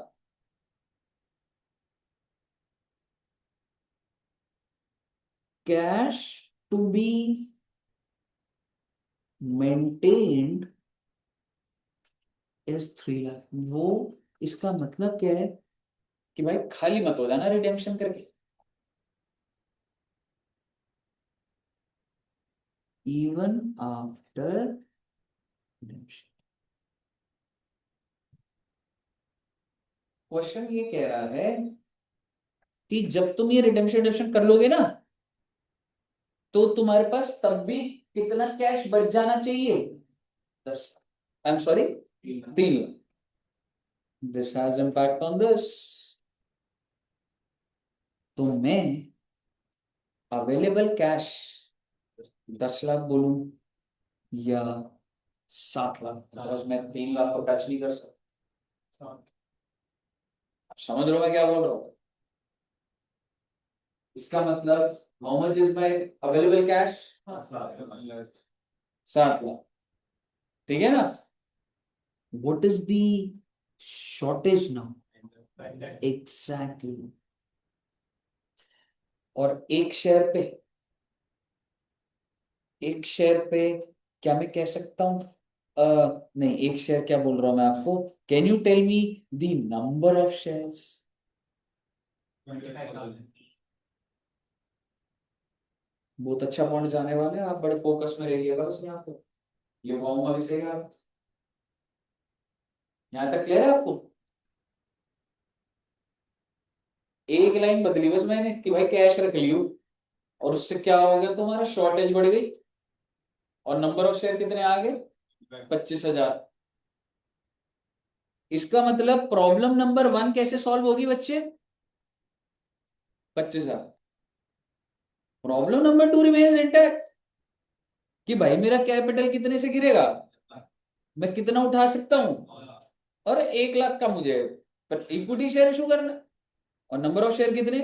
cash to be maintained is 3 lakh. वो इसका मतलब क्या है कि भाई खाली मत हो जाना रिडेम्पशन करके। Even after redemption. क्वेश्चन ये कह रहा है कि जब तुम ये रिडेम्पशन कर लोगे ना, तो तुम्हारे पास तब भी कितना कैश बच जाना चाहिए? 10। I am sorry, 3 lakh. This has impact on this. तो मैं अवेलेबल कैश 10 लाख बोलूं या 7 लाख, बिकॉज मैं 3 लाख को टच नहीं कर सकता। आप समझ रहे हो मैं क्या बोल रहा हूं? इसका मतलब how much is my available cash? 7 lakh. ठीक है ना? What is the shortage now? Exactly. और एक शेयर पे क्या मैं कह सकता हूं? नहीं, एक शेयर क्या बोल रहा हूं मैं आपको? Can you tell me the number of shares? बहुत अच्छा पॉइंट जाने वाले हैं आप, बड़े फोकस में रहिएगा उसमें। आपको ये कहूंगा भी सही आप। यहाँ तक क्लियर है आपको? एक लाइन बदली बस मैंने कि भाई कैश रख लियो, और उससे क्या हो गया, तुम्हारा शॉर्टेज बढ़ गई और नंबर ऑफ शेयर कितने आ गए? 25,000। इसका मतलब प्रॉब्लम नंबर 1 कैसे सॉल्व होगी बच्चे? 25,000। प्रॉब्लम नंबर 2 रिमेन्स इंटैक्ट कि भाई मेरा कैपिटल कितने से गिरेगा, मैं कितना उठा सकता हूं, और 1 लाख का मुझे पर इक्विटी शेयर इशू करना, और नंबर ऑफ शेयर कितने?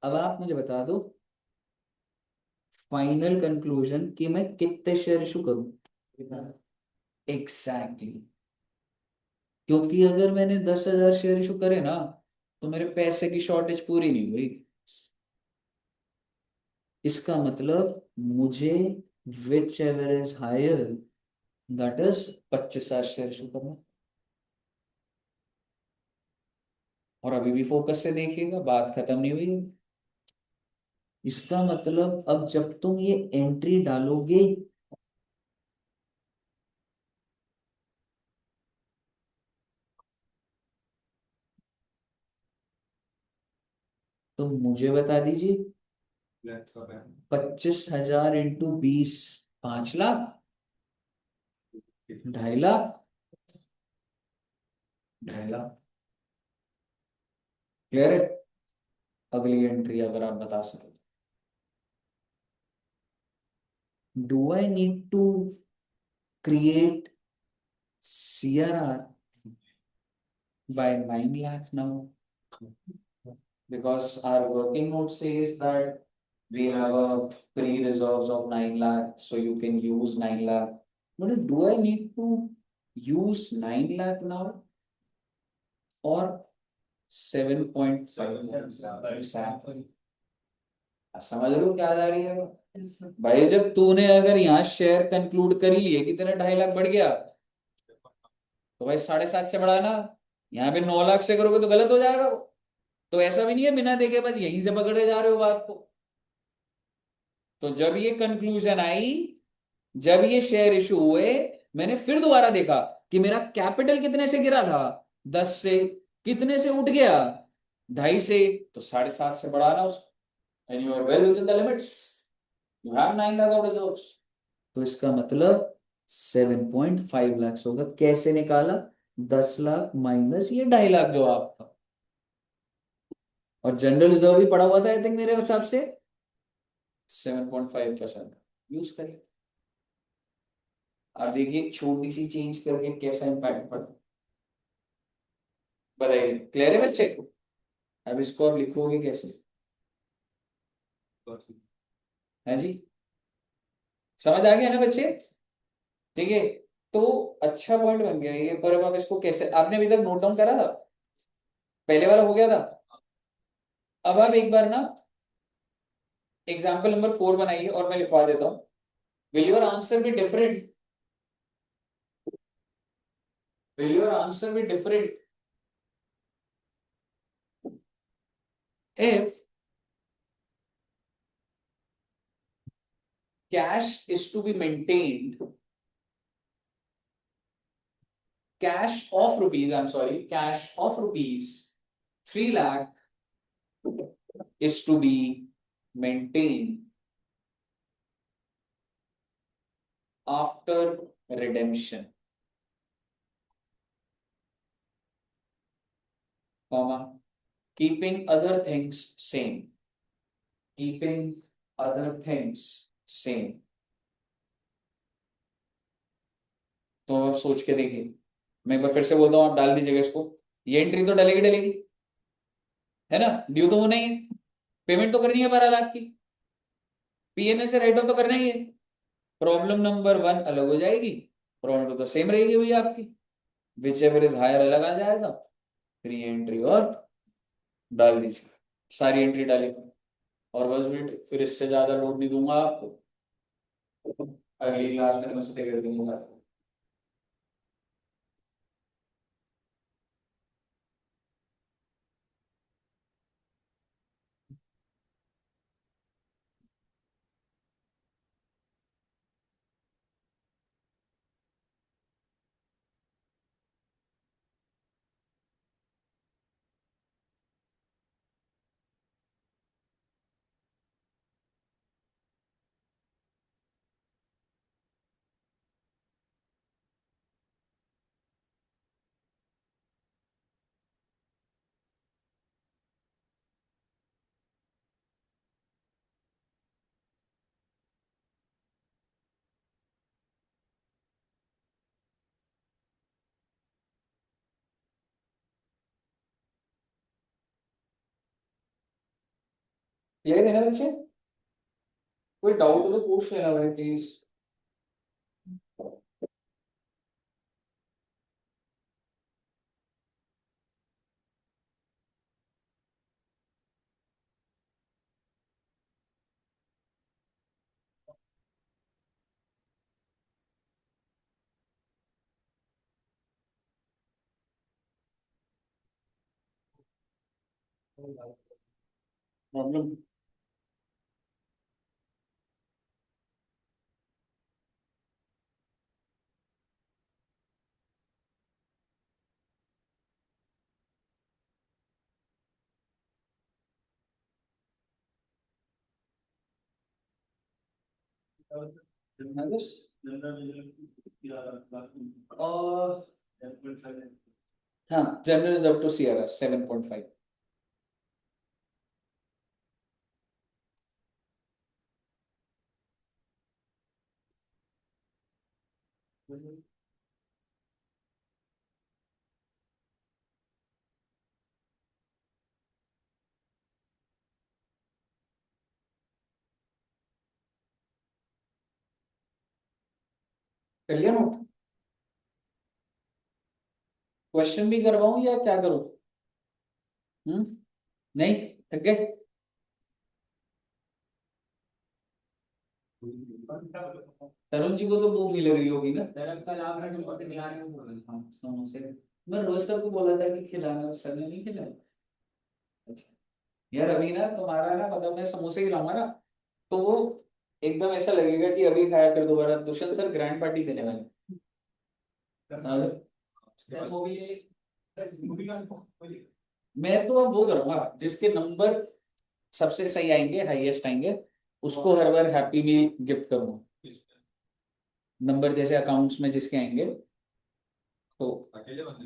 अब आप मुझे बता दो फाइनल कंक्लूजन कि मैं कितने शेयर इशू करूं। एग्जैक्टली। क्योंकि अगर मैंने 10,000 शेयर इशू करे ना, तो मेरे पैसे की शॉर्टेज पूरी नहीं हुई। इसका मतलब मुझे whichever is higher, that is 25,000 share issue करना। और अभी भी फोकस से देखिएगा, बात खत्म नहीं हुई है। इसका मतलब अब जब तुम ये एंट्री डालोगे, तो मुझे बता दीजिए 25,000 इंटू 20, 5 लाख, 2.5 लाख, 2.5 लाख। क्लियर है? अगली एंट्री अगर आप बता सके। Do I need to create CRR by 9 lakh now? Because our working note says that we have a pre-reserves of 9 lakh, so you can use 9 lakh. But do I need to use 9 lakh now or 7.5? आप समझ रहे हो क्या जा रही है? भाई जब तूने अगर यहाँ शेयर कंक्लूड कर ही लिए कि तेरा 2.5 लाख बढ़ गया, तो भाई 7.5 से बढ़ाना। यहाँ पे 9 लाख से करोगे तो गलत हो जाएगा वो। तो ऐसा भी नहीं है बिना देखे बस यहीं से पकड़े जा रहे हो बात को। तो जब ये कंक्लूजन आई, जब ये शेयर इशू हुए, मैंने फिर दोबारा देखा कि मेरा कैपिटल कितने से गिरा था, 10 से। कितने से उठ गया? 2.5 से। तो 7.5 से बढ़ाना उसको, and you are well within the limits, you have 9 lakh of reserves. तो इसका मतलब 7.5 लाख होगा। कैसे निकाला? 10 लाख माइनस ये 2.5 लाख जो आपका, और जनरल रिजर्व भी पड़ा हुआ था आई थिंक मेरे हिसाब से 7.5%। यूज करिए। अब देखिए छोटी सी चेंज करके कैसा इंपैक्ट पड़ा। बताइए, क्लियर है बच्चे? अब इसको आप लिखोगे कैसे? है जी? समझ आ गया ना बच्चे? ठीक है। तो अच्छा पॉइंट बन गया ये, पर अब आप इसको कैसे, आपने अभी तक नोट डाउन करा था? पहले वाला हो गया था? अब आप एक बार ना एग्जाम्पल नंबर 4 बनाइए और मैं लिखवा देता हूं। Will your answer be different? Will your answer be different? If cash is to be maintained, cash of rupees, I'm sorry, cash of rupees 3 lakh is to be maintained after redemption, comma, keeping other things same. Keeping other things same. तो आप सोच के देखिए, मैं एक बार फिर से बोलता हूँ, आप डाल दीजिएगा इसको। ये एंट्री तो डलेगी डलेगी, है ना? ड्यू तो वो नहीं है, पेमेंट तो करनी है 12 लाख की, पीएनए से राइट ऑफ तो करना ही है। प्रॉब्लम नंबर 1 अलग हो जाएगी, प्रॉब्लम तो सेम रहेगी भैया आपकी, विच एवर इज हायर अलग आ जाएगा, फिर ये एंट्री और डाल दीजिए, सारी एंट्री डालिए और बस वेट, फिर इससे ज्यादा लोड नहीं दूंगा आपको, अगली क्लास में मस्ते कर दूंगा। यही है बच्चे, कोई डाउट हो तो पूछ लेना भाई प्लीज। प्रॉब्लम और हाँ, general is up to CRS 7.5। कर लिया नोट? क्वेश्चन भी करवाऊं या क्या करूं? नहीं, थक गए? तरुण जी को तो भूख नहीं लग रही होगी ना? हाँ, समोसे मैं रोहित सर को बोला था कि खिलाना, सर ने नहीं खिलाया। अच्छा यार, अभी ना तुम्हारा ना, मतलब मैं समोसे खिलाऊंगा ना, तो वो एकदम ऐसा लगेगा कि अभी खाया, फिर दोबारा दुष्यंत सर ग्रैंड पार्टी देने वाले। मैं तो अब वो करूंगा, जिसके नंबर सबसे सही आएंगे, हाईएस्ट आएंगे, उसको हर बार हैप्पी मील गिफ्ट करूंगा। नंबर जैसे अकाउंट्स में जिसके आएंगे, तो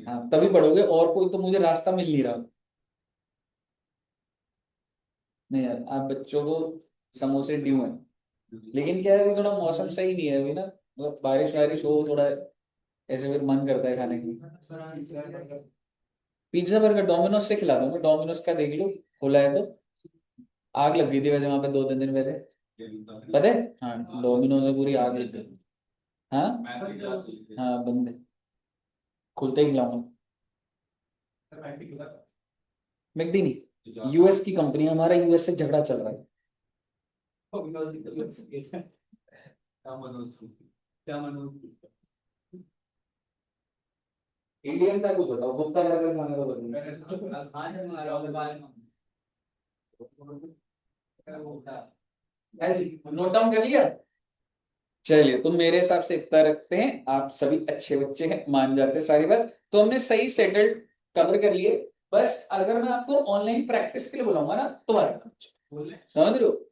हाँ तभी पढ़ोगे, और कोई तो मुझे रास्ता मिल नहीं रहा। नहीं यार, आप बच्चों को समोसे ड्यू है, लेकिन क्या है, अभी थोड़ा मौसम सही नहीं है अभी ना, मतलब बारिश वारिश हो थोड़ा, ऐसे फिर मन करता है खाने की। पिज्जा बर्गर डोमिनोज से खिला दूंगा, डोमिनोज का देख लो, खुला है तो। आग लग गई थी वैसे वहां पे 2-3 दिन पहले, पता है? हाँ, डोमिनोज में पूरी आग लग गई। हाँ हाँ, बंद है, खुलते ही खिलाऊंगा। मैकडी नहीं, यूएस की कंपनी है, हमारा यूएस से झगड़ा चल रहा है। इंडियन का कुछ बताओ, गुप्ता नगर खाने का बताओ। ऐसी नोट डाउन कर लिया। चलिए, तो मेरे हिसाब से इतना रखते हैं, आप सभी अच्छे बच्चे हैं, मान जाते हैं सारी बात, तो हमने सही सेटल्ड कवर कर लिए। बस अगर मैं आपको ऑनलाइन प्रैक्टिस के लिए बुलाऊंगा ना, तो आ जाना। समझ रहे हो,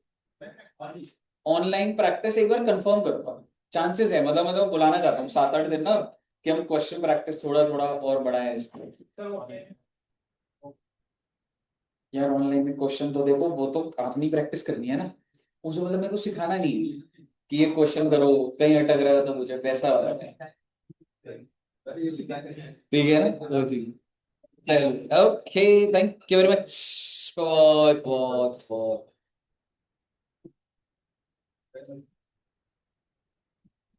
ऑनलाइन प्रैक्टिस एक बार कंफर्म करूंगा। चांसेस है, मतलब मैं तो बुलाना चाहता हूँ 7-8 दिन ना, कि हम क्वेश्चन प्रैक्टिस थोड़ा थोड़ा और बढ़ाएं इसमें। यार ऑनलाइन में क्वेश्चन तो देखो, वो तो आपनी प्रैक्टिस करनी है ना, उसे मतलब मेरे को सिखाना नहीं है कि ये क्वेश्चन करो, कहीं अटक रहा तो मुझे पैसा वाला है। ठीक है ना, तो जी। चलो, okay, thank you very much. बहुत बहुत बहुत